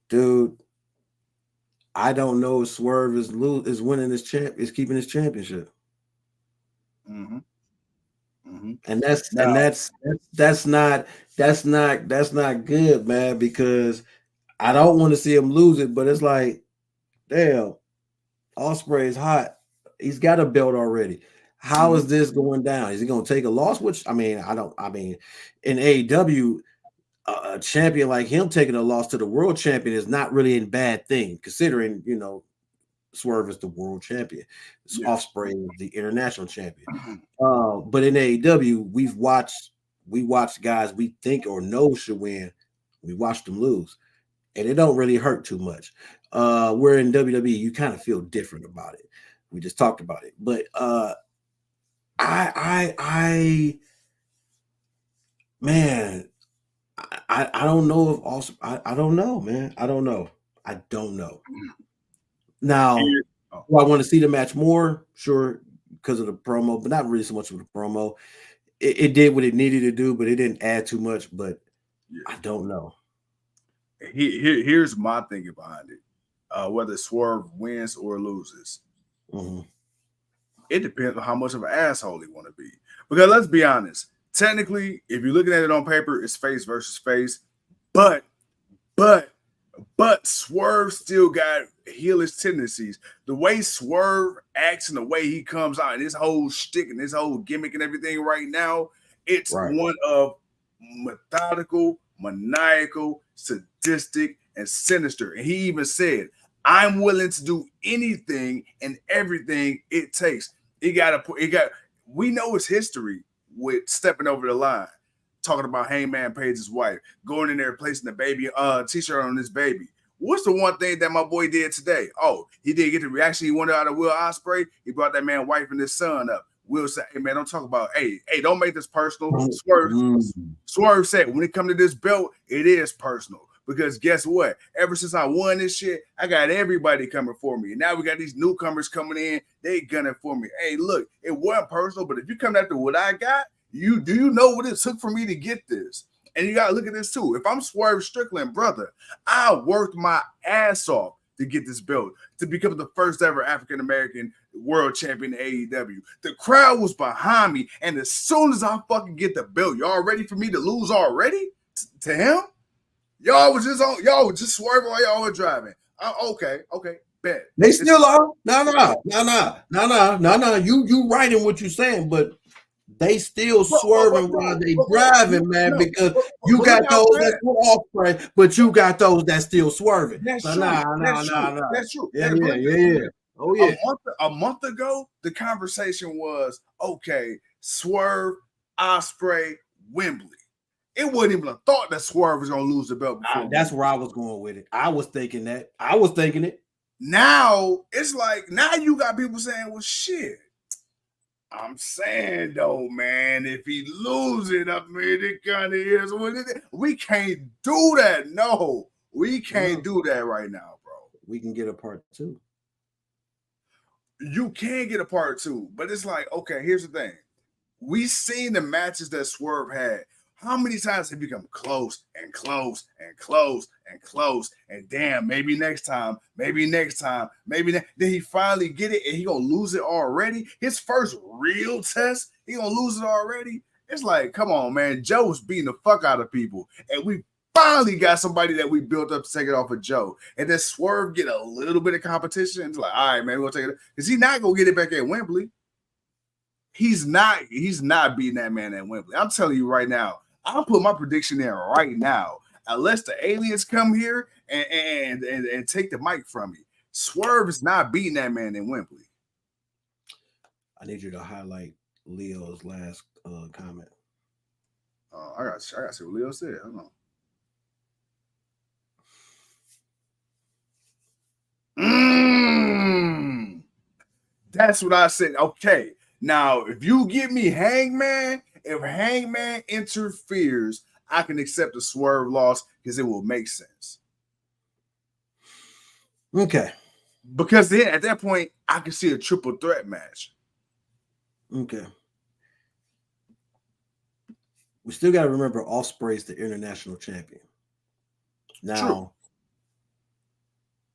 dude, I don't know if Swerve is winning this is keeping his championship. Mm-hmm. Mm-hmm. And that's not good, man, because I don't want to see him lose it, but it's like, damn, Ospreay is hot. He's got a belt already. How is this going down? Is he going to take a loss? Which in AEW, a champion like him taking a loss to the world champion is not really a bad thing, considering Swerve is the world champion. Yeah. Ospreay is the international champion. But in AEW, we watched guys we think or know should win. We watched them lose, and it don't really hurt too much. Where in WWE, you kind of feel different about it. We just talked about it, but I man, I don't know if also I don't know, man. I don't know. I don't know. Now, do I want to see the match more? Sure, because of the promo, but not really so much of the promo. It did what it needed to do, but it didn't add too much. But I don't know. Here's my thinking behind it. Whether Swerve wins or loses, it depends on how much of an asshole he want to be. Because let's be honest, technically, if you're looking at it on paper, it's face versus face. But Swerve still got heelish tendencies. The way Swerve acts and the way he comes out and his whole shtick and his whole gimmick and everything right now, it's one of methodical, maniacal, sadistic, and sinister. And he even said, I'm willing to do anything and everything it takes. We know his history with stepping over the line, talking about Hangman Page's wife, going in there, placing the baby t-shirt on this baby. What's the one thing that my boy did today? Oh, he did get the reaction he wanted out of Will Ospreay. He brought that man wife and his son up. Will said, hey, man, don't talk about, hey, don't make this personal. Swerve said, when it comes to this belt, it is personal. Because guess what? Ever since I won this shit, I got everybody coming for me. And now we got these newcomers coming in. They gunning for me. Hey, look, it wasn't personal, but if you come after what I got, do you know what it took for me to get this? And you got to look at this too. If I'm Swerve Strickland, brother, I worked my ass off to get this belt, to become the first ever African-American world champion in AEW. The crowd was behind me. And as soon as I fucking get the belt, y'all ready for me to lose already to him? Y'all was just swerving while y'all were driving. Okay, bet. They still are. No. You right in what you're saying, but they still swerving while they driving, man, because you got those that's Ospreay, but you got those that still swerving. That's so true. That's true. Yeah. Oh yeah. A month ago, the conversation was okay. Swerve, Ospreay, Wembley. It wasn't even a thought that Swerve was going to lose the belt before. That's where I was going with it. I was thinking it. Now, it's like, now you got people saying, well, shit. I'm saying, though, man, if he lose it, I mean, it kind of is what it is. We can't do that. No, we can't do that right now, bro. We can get a part 2. You can get a part 2, but it's like, okay, here's the thing. We seen the matches that Swerve had. How many times have you come close and close and close and close? And damn, maybe next time. Then he finally get it and he gonna lose it already. His first real test, he gonna lose it already. It's like, come on, man. Joe was beating the fuck out of people. And we finally got somebody that we built up to take it off of Joe. And then Swerve get a little bit of competition. It's like, all right, man, we're gonna take it. Because he's not gonna get it back at Wembley. He's not beating that man at Wembley. I'm telling you right now. I'll put my prediction in right now. Unless the aliens come here and take the mic from me, Swerve is not beating that man in Wembley. I need you to highlight Leo's last comment. I got to see what Leo said. Hold on. That's what I said. Okay. Now, if you give me Hangman, if Hangman interferes, I can accept a Swerve loss because it will make sense. Okay. Because then at that point, I can see a triple threat match. Okay. We still got to remember Ospreay's the international champion. Now,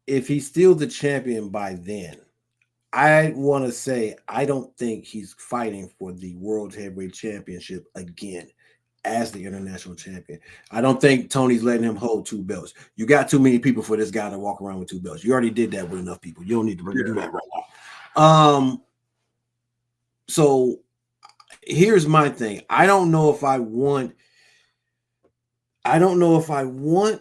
if he's still the champion by then, I want to say I don't think he's fighting for the World Heavyweight Championship again as the international champion. I don't think Tony's letting him hold 2 belts. You got too many people for this guy to walk around with 2 belts. You already did that with enough people. You don't need to do that right now. So here's my thing. I don't know if I want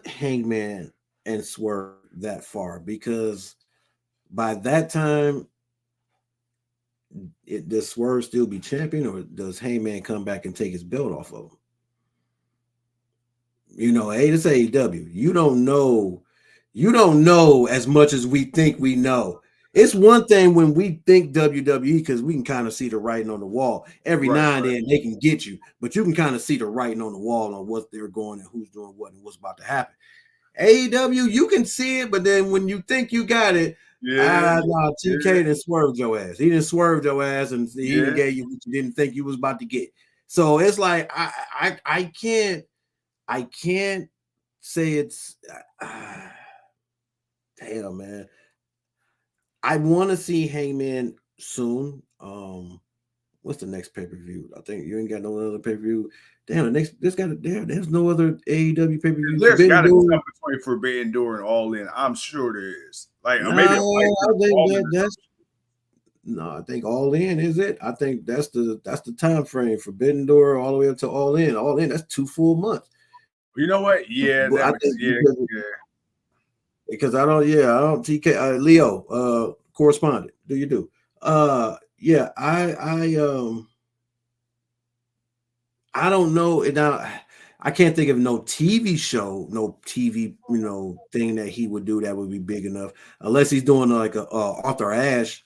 Hangman and Swerve that far because By that time, does Swerve still be champion, or does Heyman come back and take his belt off of him? Hey, this AEW. You don't know as much as we think we know. It's one thing when we think WWE because we can kind of see the writing on the wall. Every Right, now and right. then they can get you, but you can kind of see the writing on the wall on what they're going and who's doing what and what's about to happen. AEW, you can see it, but then when you think you got it, Yeah, no, TK yeah, didn't swerve your ass. He didn't swerve your ass, and he didn't yeah. gave you what you didn't think you was about to get. So it's like I can't say it's damn man. I want to see Heyman soon. What's the next pay per view? I think you ain't got no other pay per view. Damn, there's no other AEW pay per view. There's got Forbidden to be Door. something between Forbidden Door and All In. I'm sure there is. Like, or No, maybe a fight I for think All In that or that's no. I think All In is it. I think that's the time frame. Forbidden Door all the way up to All In. All In. That's 2 full months. something. You know what? Yeah, But that I makes, think yeah, because yeah. I don't TK Leo correspondent. Do you do? Yeah, I don't know. Now I can't think of no TV show, no TV, thing that he would do that would be big enough, unless he's doing like a Arthur Ashe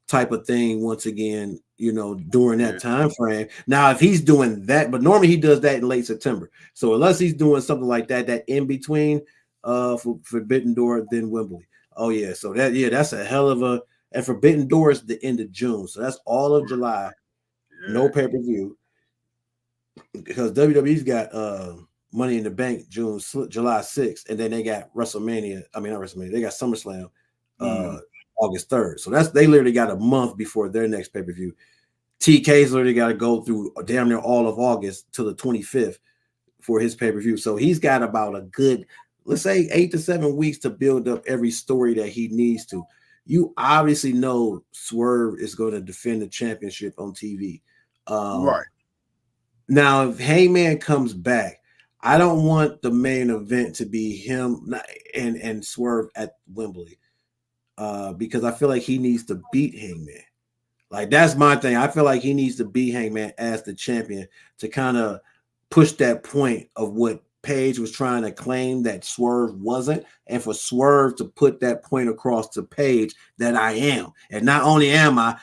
type of thing once again, during Yeah, that time frame. Now, if he's doing that, but normally he does that in late September. So unless he's doing something like that in between, for Forbidden Door, then Wembley. Oh yeah, so that's a hell of a. And Forbidden Door is the end of June, so that's all of July. No yeah. pay per view because WWE's got Money in the Bank July 6th, and then they got WrestleMania. I mean, not WrestleMania. They got SummerSlam uh, Mm, August 3rd. So they literally got a month before their next pay per view. TK's literally got to go through damn near all of August till the 25th for his pay per view. So he's got about a good, let's say, 8 to 7 weeks to build up every story that he needs to. You obviously know Swerve is going to defend the championship on TV. right. Now, if Heyman comes back, I don't want the main event to be him and Swerve at Wembley, because I feel like he needs to beat Hangman. Like that's my thing. I feel like he needs to beat Hangman as the champion to kind of push that point of what Page was trying to claim that Swerve wasn't, and for Swerve to put that point across to Page that I am, and not only am I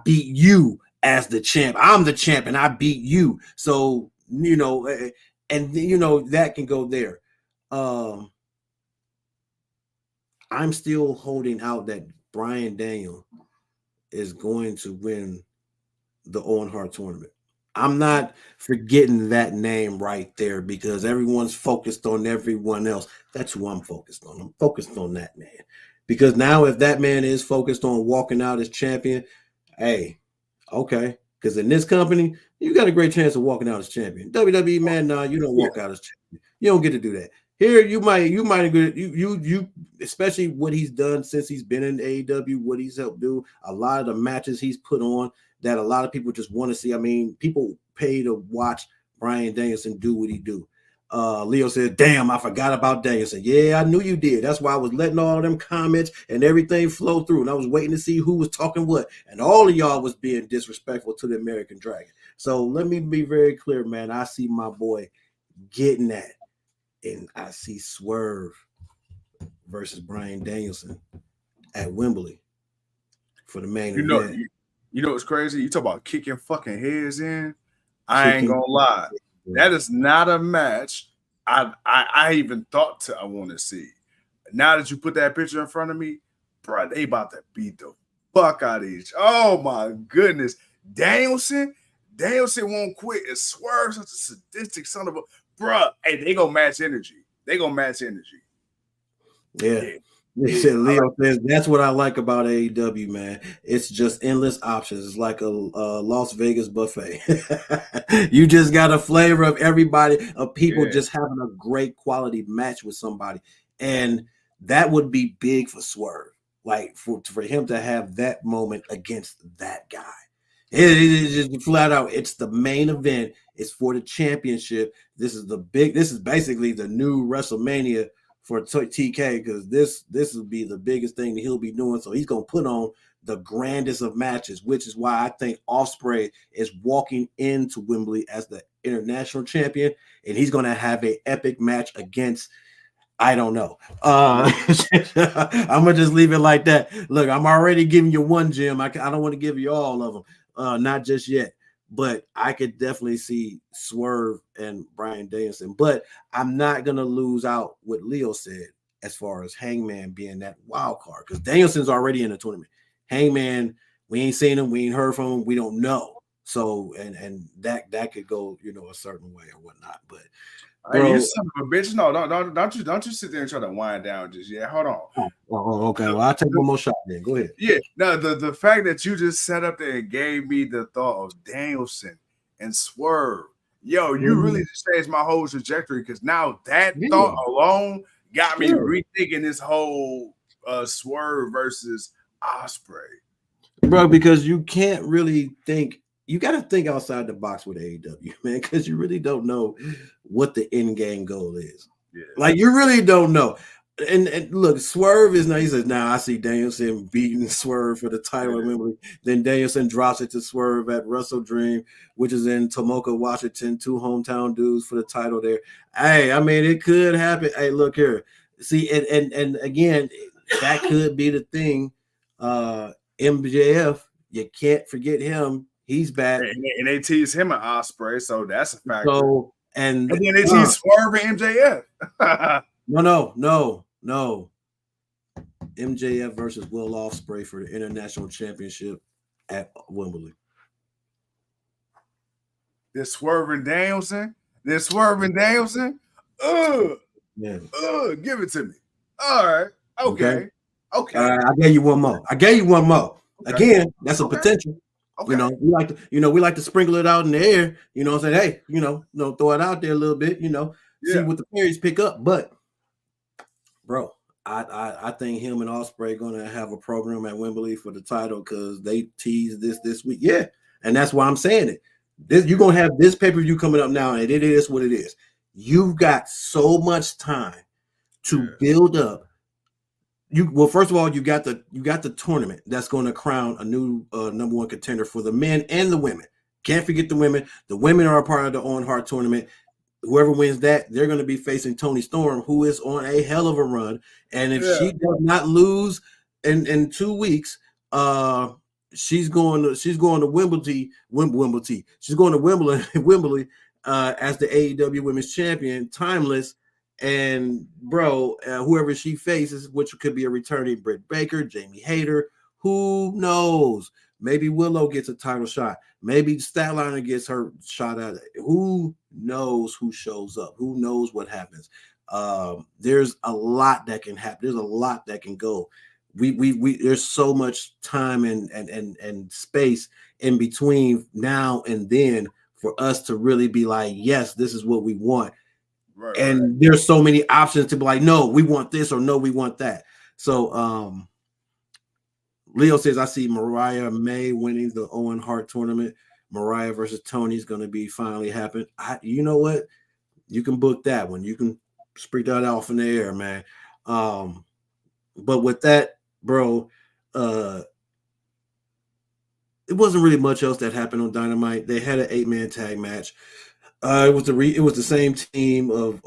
beat you as the champ. I'm the champ, and I beat you. So and that can go there. Um, I'm still holding out that Brian Daniel is going to win the Owen Hart tournament. I'm not forgetting that name right there because everyone's focused on everyone else. That's who I'm focused on. I'm focused on that man. Because now, if that man is focused on walking out as champion, hey, okay. Because in this company, you got a great chance of walking out as champion. WWE, man, nah, you don't Yeah, walk out as champion. You don't get to do that. Here, you might agree. Especially what he's done since he's been in AEW, what he's helped do, a lot of the matches he's put on that a lot of people just want to see. I mean, people pay to watch Brian Danielson do what he do. Leo said, "Damn, I forgot about Danielson." Yeah, I knew you did. That's why I was letting all them comments and everything flow through, and I was waiting to see who was talking what, and all of y'all was being disrespectful to the American Dragon. So let me be very clear, man. I see my boy getting that, and I see Swerve versus Brian Danielson at Wembley for the main you know, event. you know what's crazy? You talk about kicking fucking heads in. I ain't Kicking. gonna lie. That is not a match I even thought I want to see. Now that you put that picture in front of me, bro, they about to beat the fuck out of each. Oh my goodness. Danielson, Danielson won't quit. It swerves such a sadistic son of a bro. Hey, they gonna match energy. They gonna match energy. Yeah. Yeah, They yeah. said I like Leo says that's what I like about AEW, man. It's just endless options. It's like a Las Vegas buffet. You just got a flavor of everybody, of people yeah. just having a great quality match with somebody, and that would be big for Swerve. Like for him to have that moment against that guy, it is just flat out. It's the main event. It's for the championship. This is basically the new WrestleMania for TK because this will be the biggest thing that he'll be doing. So he's gonna put on the grandest of matches, which is why I think Ospreay is walking into Wembley as the international champion, and he's gonna have an epic match against. I don't know. I'm gonna just leave it like that. Look, I'm already giving you one, Jim. I don't want to give you all of them, not just yet. But I could definitely see Swerve and Brian Danielson. But I'm not gonna lose out what Leo said as far as Hangman being that wild card because Danielson's already in the tournament. Hangman, we ain't seen him, we ain't heard from him, we don't know. So and that could go a certain way or whatnot. But Hey, you bro, son of a bitch! No, don't you sit there and try to wind down just yet. Hold on. okay. Well, I'll take one more shot then. Go ahead. Yeah, no, the fact that you just sat up there and gave me the thought of Danielson and Swerve, yo, you really just changed my whole trajectory because now that thought Yeah. alone got me Yeah. rethinking this whole Swerve versus Osprey. Bro, because you can't really think. You got to think outside the box with AEW, man, because you really don't know what the end game goal is. Yeah. Like you really don't know. And look, Swerve is now. He says, "Now I see Danielson beating Swerve for the title at Wembley." Then Danielson drops it to Swerve at Wrestle Dream, which is in Tomoka, Washington. Two hometown dudes for the title there. Hey, I mean, it could happen. Hey, look here. See, and again, that could be the thing. MJF, you can't forget him. He's back. And they tease him an Osprey, so that's a factor. So and then they tease Swerve and MJF. No. MJF versus Will Ospreay for the international championship at Wembley. This Swerve Danielson. Yeah. Give it to me. All right. Okay. I gave you one more. Okay. Again, that's a potential. Okay. We like to sprinkle it out in the air. You know what I'm saying? Hey, throw it out there a little bit. See what the fairies pick up. But, bro, I think him and Ospreay are gonna have a program at Wembley for the title because they teased this week. Yeah, and that's why I'm saying it. You're gonna have this pay-per-view coming up now, and it is what it is. You've got so much time to build up. First of all, you got the tournament that's going to crown a new number one contender for the men and the women. Can't forget the women. The women are a part of the Owen Hart tournament. Whoever wins that, they're going to be facing Toni Storm, who is on a hell of a run. And if she does not lose in 2 weeks, she's going to Wimbledon. She's going to Wimbledon as the AEW Women's Champion, timeless. And bro, whoever she faces, which could be a returning Britt Baker, Jamie Hayter, who knows? Maybe Willow gets a title shot. Maybe Statlander gets her shot at it. Who knows who shows up? Who knows what happens? There's a lot that can happen. There's a lot that can go. We there's so much time and space in between now and then for us to really be like, yes, this is what we want. And there's so many options to be like, no, we want this or no, we want that. So Leo says, I see Mariah May winning the Owen Hart tournament. Mariah versus Tony is going to be finally happen. You know what? You can book that one. You can spread that off in the air, man. But with that, bro, it wasn't really much else that happened on Dynamite. They had an 8-man tag match. It was the same team of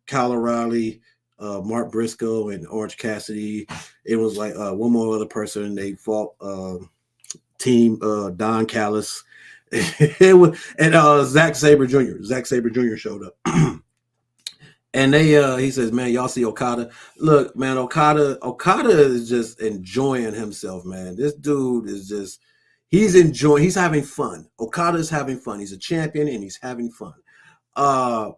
Kyle O'Reilly, Mark Briscoe, and Orange Cassidy. It was like one more other person. They fought team Don Callis. It was, and Zack Sabre Jr. Zack Sabre Jr. showed up. And he says, man, y'all see Okada. Look, man, Okada is just enjoying himself, man. This dude is just he's having fun. Okada is having fun. He's a champion and he's having fun. I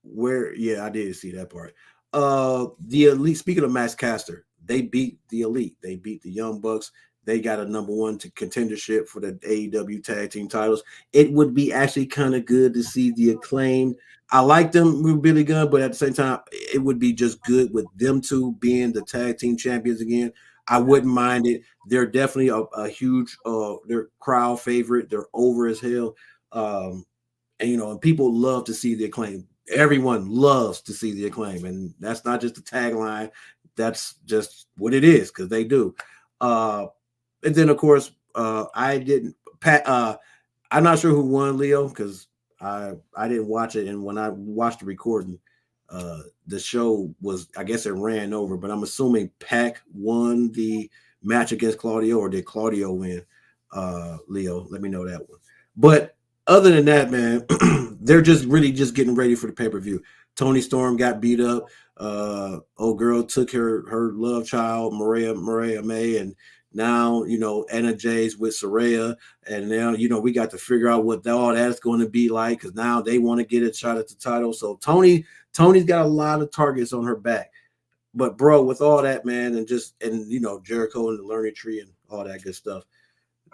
did see that part. The Elite, speaking of Max Caster, they beat the Elite. They beat the Young Bucks. They got a number one contendership for the AEW tag team titles. It would be actually kind of good to see the Acclaimed. I like them really good, but at the same time, it would be just good with them two being the tag team champions again. I wouldn't mind it. They're definitely a huge they're crowd favorite. They're over as hell. And people love to see the Acclaimed. everyone loves to see the Acclaim, and that's not just a tagline. That's just what it is because they do. And then of course, I didn't. Pat, I'm not sure who won, Leo, because I didn't watch it, and when I watched the recording, the show was, I guess it ran over, but I'm assuming Pac won the match against Claudio, or did Claudio win? Leo, let me know that one. But other than that, man, they're just really just getting ready for the pay per view. Tony Storm got beat up. Old girl took her love child, Maria May, and now Anna Jay's with Saraya, and now we got to figure out what all that's going to be like because now they want to get a shot at the title. So Tony's got a lot of targets on her back. But bro, with all that, man, and Jericho and the learning tree and all that good stuff,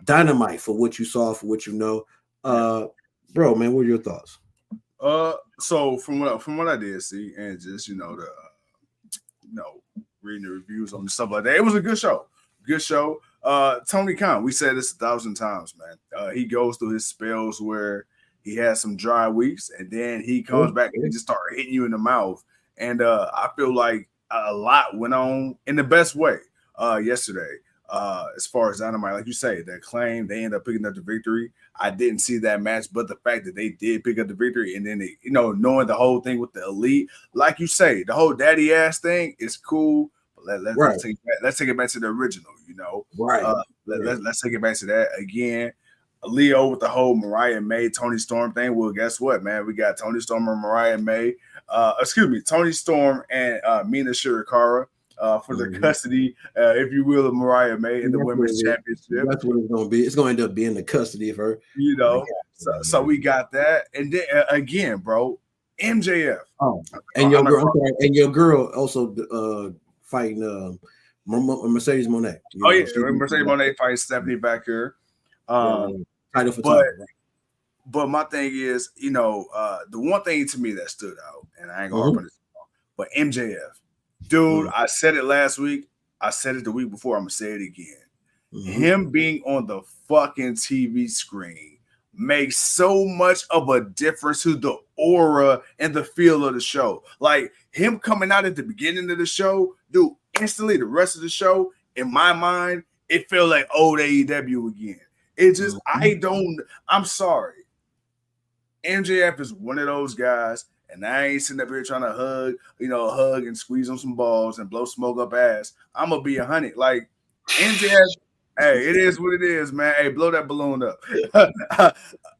Dynamite for what you saw, for what you know. Bro, man, what are your thoughts? So from what I did see, and just reading the reviews on the stuff like that, it was a good show. Good show. Tony Khan, we said this 1,000 times, man. He goes through his spells where he has some dry weeks, and then he comes back and he just starts hitting you in the mouth. And I feel like a lot went on in the best way yesterday. As far as Dynamite, like you say, the Acclaim, they end up picking up the victory. I didn't see that match, but the fact that they did pick up the victory, and then they, knowing the whole thing with the Elite, like you say, the whole daddy ass thing is cool. But let's take it back to the original, Right. Let's take it back to that again. Leo with the whole Mariah May, Tony Storm thing. Well, guess what, man? We got Tony Storm and Mariah May. Tony Storm and Mina Shirakawa. For the custody, if you will, of Mariah May in the women's championship. That's what it's going to be. It's going to end up being the custody of her. So we got that, and then again, bro, MJF. Oh, and your girl also fighting Mercedes Moné. Mercedes Moné fighting Stephanie back here. Title for title. But my thing is, the one thing to me that stood out, and I ain't gonna harp on this, but MJF. Dude, I said it last week. I said it the week before. I'm going to say it again. Him being on the fucking TV screen makes so much of a difference to the aura and the feel of the show. Like him coming out at the beginning of the show, dude, instantly the rest of the show, in my mind, it felt like old AEW again. It just, I'm sorry. MJF is one of those guys. And I ain't sitting up here trying to hug and squeeze on some balls and blow smoke up ass. I'm gonna be 100. Like MJF, hey, it is what it is, man. Hey, blow that balloon up.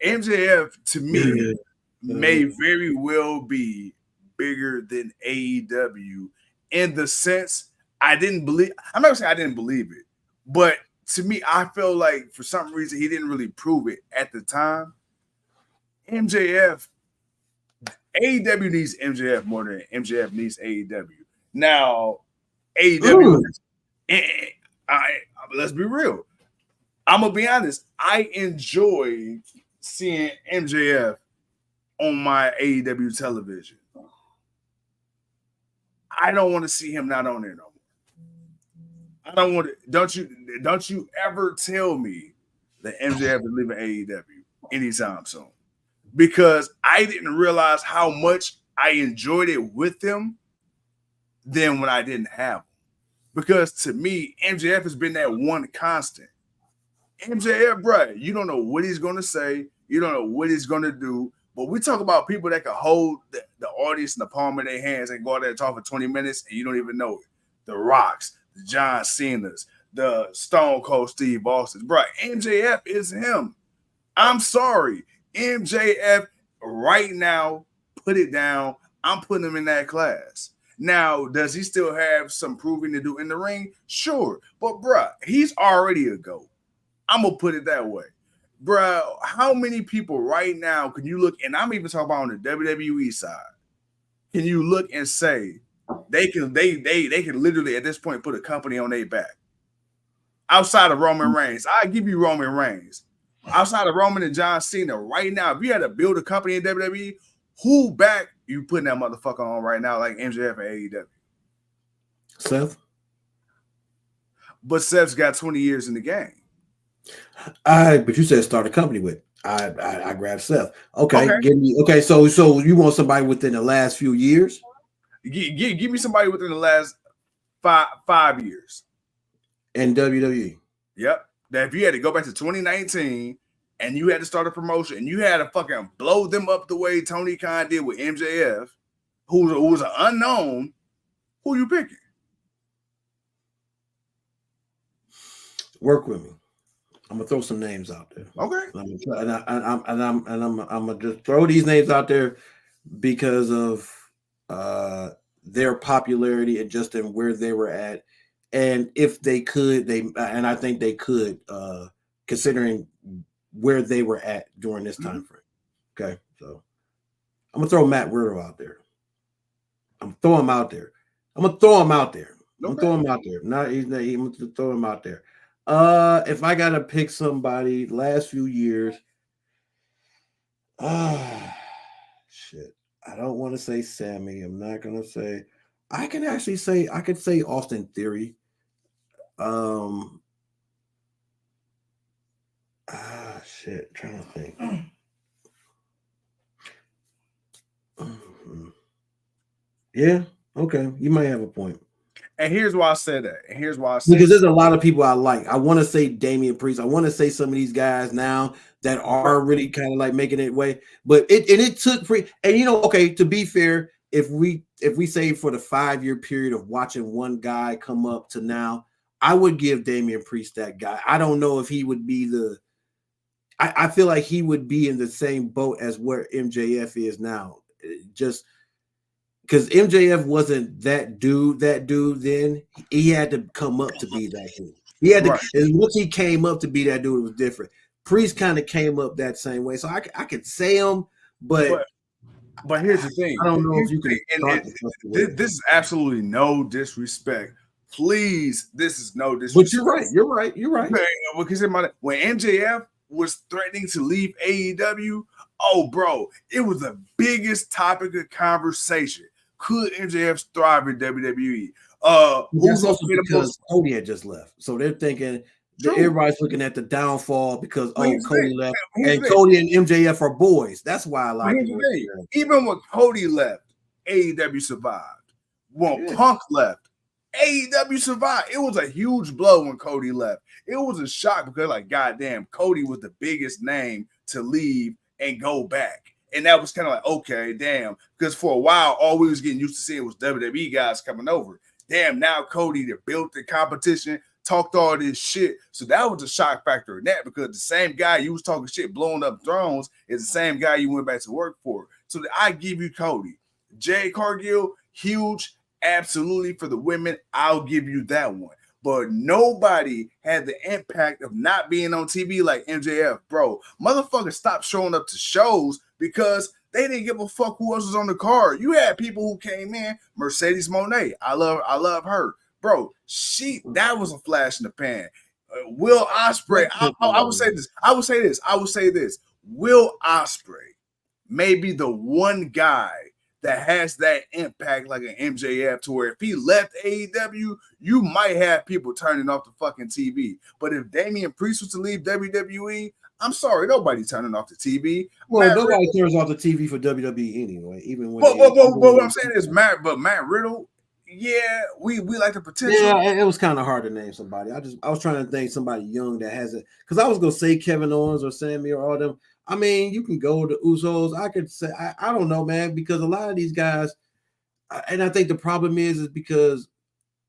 MJF to me may very well be bigger than AEW in the sense I'm not gonna say I didn't believe it, but to me, I feel like for some reason he didn't really prove it at the time. AEW needs MJF more than MJF needs AEW. Now, AEW, let's be real. I'm going to be honest. I enjoy seeing MJF on my AEW television. I don't want to see him not on there no more. I don't want to. Don't you ever tell me that MJF is leaving AEW anytime soon. Because I didn't realize how much I enjoyed it with him than when I didn't have him. Because to me, MJF has been that one constant. MJF, bro, you don't know what he's going to say. You don't know what he's going to do. But we talk about people that can hold the audience in the palm of their hands and go out there and talk for 20 minutes and you don't even know it. The Rocks, the John Cena's, the Stone Cold Steve Austin. Bro, MJF is him. I'm sorry. MJF right now, put it down. I'm putting him in that class. Now, does he still have some proving to do in the ring? Sure. But, bruh, he's already a GOAT. I'm going to put it that way. Bruh, how many people right now can you look, and I'm even talking about on the WWE side, can you look and say they can literally at this point put a company on their back? Outside of Roman Reigns, I give you Roman Reigns. Outside of Roman and John Cena, right now, if you had to build a company in WWE, who back you putting that motherfucker on right now like MJF and AEW? Seth? But Seth's got 20 years in the game. But you said start a company with. I grabbed Seth. Okay, Okay, give me okay. So you want somebody within the last few years give me somebody within the last five years. in WWE? Yep. That if you had to go back to 2019 and you had to start a promotion and you had to fucking blow them up the way Tony Khan did with MJF, who was an unknown, who you picking? Work with me. I'm gonna throw some names out there. Okay. I'm gonna just throw these names out there because of their popularity and just in where they were at, and if they could, and I think they could, considering where they were at during this time frame. Okay, so I'm gonna throw Matt Riddle out there. I'm throwing him out there. I'm gonna throw him out there. I'm gonna Okay. throw him out there. Not he's not. I'm gonna throw him out there. If I gotta pick somebody, last few years, shit. I don't want to say Sammy. I'm not gonna say. I can actually say I could say Austin Theory. Um. Shit. Trying to think. Yeah. Okay. You might have a point. And here's why I said that. And here's why I said Because there's a lot of people I like. I want to say Damian Priest. I want to say some of these guys now that right. are really kind of like making it way. But it took free. And okay, to be fair, if we say for the 5-year period of watching one guy come up to now, I would give Damian Priest that guy. I don't know if he would be I feel like he would be in the same boat as where MJF is now. Just because MJF wasn't that dude then, he had to come up to be that dude. He had to, Right. and once he came up to be that dude, it was different. Priest kind of came up that same way. So I could say him, but here's the thing. I don't know Here's if you the can thing. And this is absolutely no disrespect. Please, this is no disrespect. But you're right. Because when MJF was threatening to leave AEW, oh, bro, it was the biggest topic of conversation. Could MJF thrive in WWE? Who's also because Cody had just left, so they're thinking everybody's looking at the downfall because Cody left, and Cody and MJF are boys. That's why a lot of people. Even when Cody left, AEW survived. When Punk left, AEW survived. It was a huge blow when Cody left. It was a shock because, like, goddamn, Cody was the biggest name to leave and go back. And that was kind of like, okay, damn. Because for a while, all we was getting used to seeing was WWE guys coming over. Damn, now Cody that built the competition, talked all this shit. So that was a shock factor in that because the same guy you was talking shit, blowing up thrones, is the same guy you went back to work for. So I give you Cody. Jay Cargill, huge, absolutely for the women. I'll give you that one. But nobody had the impact of not being on TV like MJF, bro. Motherfuckers stopped showing up to shows because they didn't give a fuck who else was on the card. You had people who came in, Mercedes Moné. I love her, bro. That was a flash in the pan. Will Ospreay. I would say this. Will Ospreay may be the one guy that has that impact like an MJF to where if he left AEW, you might have people turning off the fucking TV. But if Damian Priest was to leave WWE, I'm sorry, nobody's turning off the TV. Well, nobody turns off the TV for WWE anyway, even when. What I'm saying is Matt Riddle, yeah, we like the potential. Yeah, it was kind of hard to name somebody. I was trying to think somebody young that has it because I was gonna say Kevin Owens or Sammy or all them. I mean, you can go to Usos. I could say I don't know, man, because a lot of these guys, and I think the problem is because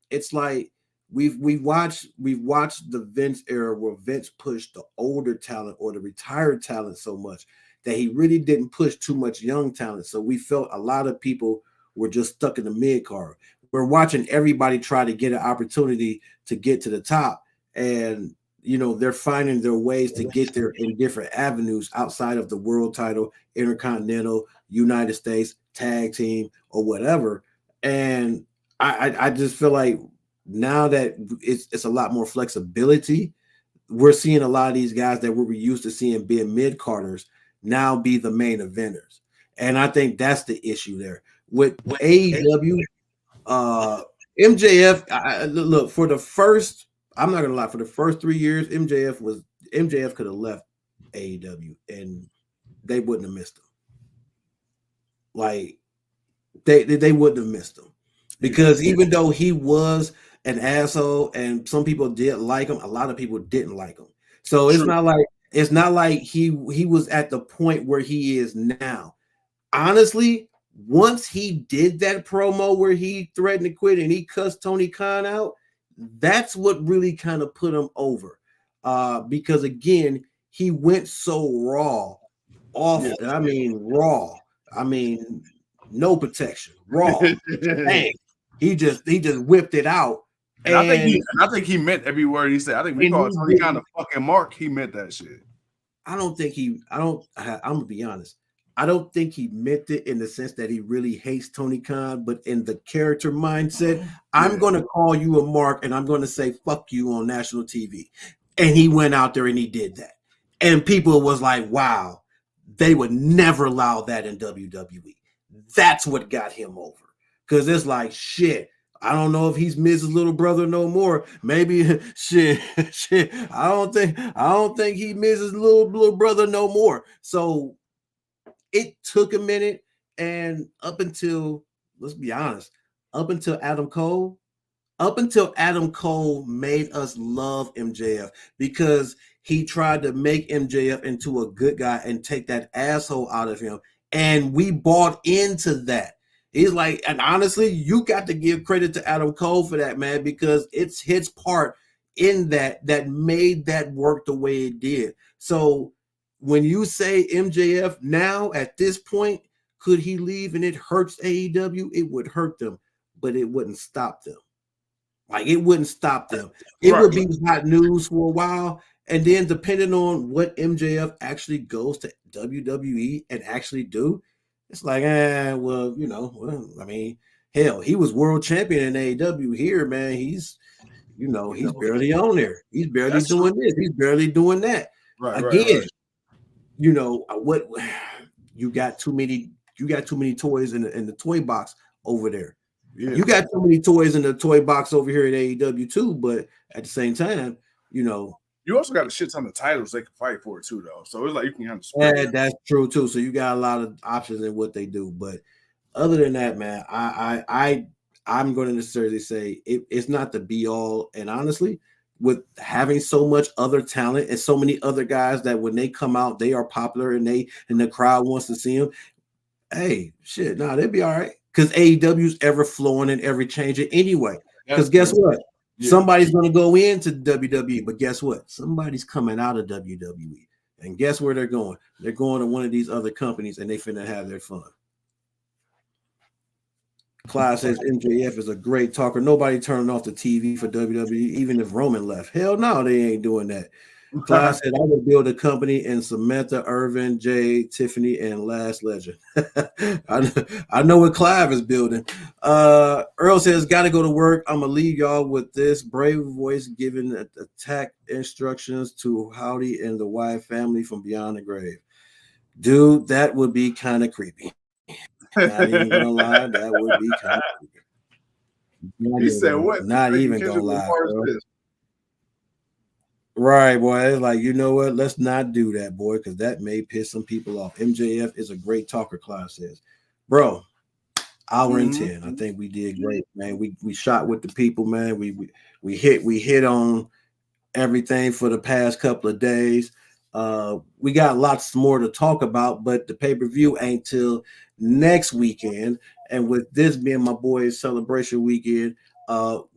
it's like we've watched the Vince era where Vince pushed the older talent or the retired talent so much that he really didn't push too much young talent. So we felt a lot of people were just stuck in the mid card. We're watching everybody try to get an opportunity to get to the top, and they're finding their ways to get there in different avenues outside of the world title, Intercontinental, United States, tag team, or whatever. And I just feel like now that it's a lot more flexibility, we're seeing a lot of these guys that we were used to seeing being mid-carders now be the main eventers. And I think that's the issue there. With AEW, MJF, look, for the first, I'm not gonna lie, for the first 3 years, MJF could have left AEW, and they wouldn't have missed him. Like they wouldn't have missed him because even though he was an asshole and some people did like him, a lot of people didn't like him. So True. it's not like he was at the point where he is now. Honestly, once he did that promo where he threatened to quit and he cussed Tony Khan out, that's what really kind of put him over. Because again, he went so raw, Yeah. awful, and I mean raw. I mean, no protection, raw. Bang. He just whipped it out. And I think he meant every word he said. I think we and called he Tony Khan didn't. a fucking mark. He meant that shit. I don't think he. I don't. I'm gonna be honest. I don't think he meant it in the sense that he really hates Tony Khan, but in the character mindset, I'm Yeah. going to call you a mark and I'm going to say fuck you on national TV. And he went out there and he did that. And people was like, wow, they would never allow that in WWE. That's what got him over. Because it's like, shit, I don't know if he's Miz's little brother no more. Maybe shit. I don't think he Miz's little brother no more. So it took a minute, and up until, let's be honest, up until Adam Cole, made us love MJF because he tried to make MJF into a good guy and take that asshole out of him, and we bought into that. He's like, and honestly, you got to give credit to Adam Cole for that, man, because it's his part in that made that work the way it did. So when you say MJF now at this point, could he leave and it hurts AEW? It would hurt them, but it wouldn't stop them. Like it wouldn't stop them. It Right. would be hot news for a while. And then depending on what MJF actually goes to WWE and actually do, it's like, I mean, hell, he was world champion in AEW here, man. He's barely on there. He's barely That's true. doing this. He's barely doing that. Right. Again, what you got too many toys in the toy box over there. Yeah. You got too many toys in the toy box over here at AEW too, but at the same time, You also got a shit ton of titles they can fight for too, though. So it's like you can kind of spread it. that's true too. So you got a lot of options in what they do. But other than that, man, I'm going to necessarily say it's not the be all. And honestly, with having so much other talent and so many other guys that when they come out, they are popular and the crowd wants to see them. Hey, shit, they'd be all right. Because AEW's ever flowing and ever changing anyway. Because guess what? Yeah. Somebody's going to go into WWE, but guess what? Somebody's coming out of WWE. And guess where they're going? They're going to one of these other companies and they finna have their fun. Clyde says MJF is a great talker. Nobody turning off the TV for WWE, even if Roman left. Hell no, they ain't doing that. Clyde said, I would build a company in Samantha, Irvin, Jay, Tiffany, and Last Legend. I know what Clive is building. Earl says, got to go to work. I'm going to leave y'all with this. Brave voice giving attack instructions to Howdy and the Wyatt family from beyond the grave. Dude, that would be kind of creepy. Not even going to lie. That would be kind of creepy. He said, what? Not even going to lie, bro. Right, boy. It's like, you know what? Let's not do that, boy, because that may piss some people off. MJF is a great talker, Clive says. Bro, hour and 10. I think we did great, man. We shot with the people, man. We hit on everything for the past couple of days. We got lots more to talk about, but the pay-per-view ain't till next weekend. And with this being my boy's celebration weekend,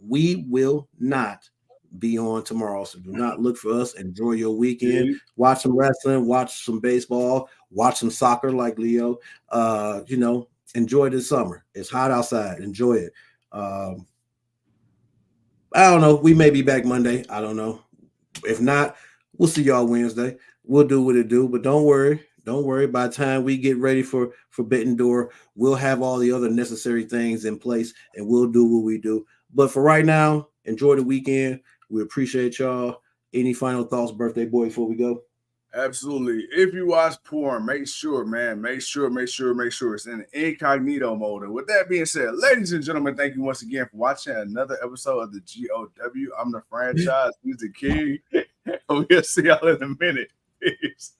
we will not be on tomorrow. So do not look for us. Enjoy your weekend. Watch some wrestling, watch some baseball, watch some soccer like Leo. Enjoy this summer. It's hot outside. Enjoy it. I don't know. We may be back Monday. I don't know. If not, we'll see y'all Wednesday. We'll do what it do, but don't worry. Don't worry. By the time we get ready for Forbidden Door, we'll have all the other necessary things in place and we'll do what we do. But for right now, enjoy the weekend. We appreciate y'all. Any final thoughts, birthday boy, before we go? Absolutely. If you watch porn, make sure it's in incognito mode. And with that being said, ladies and gentlemen, thank you once again for watching another episode of the GOW. I'm the franchise music king. We'll see y'all in a minute. Peace. Chiefs.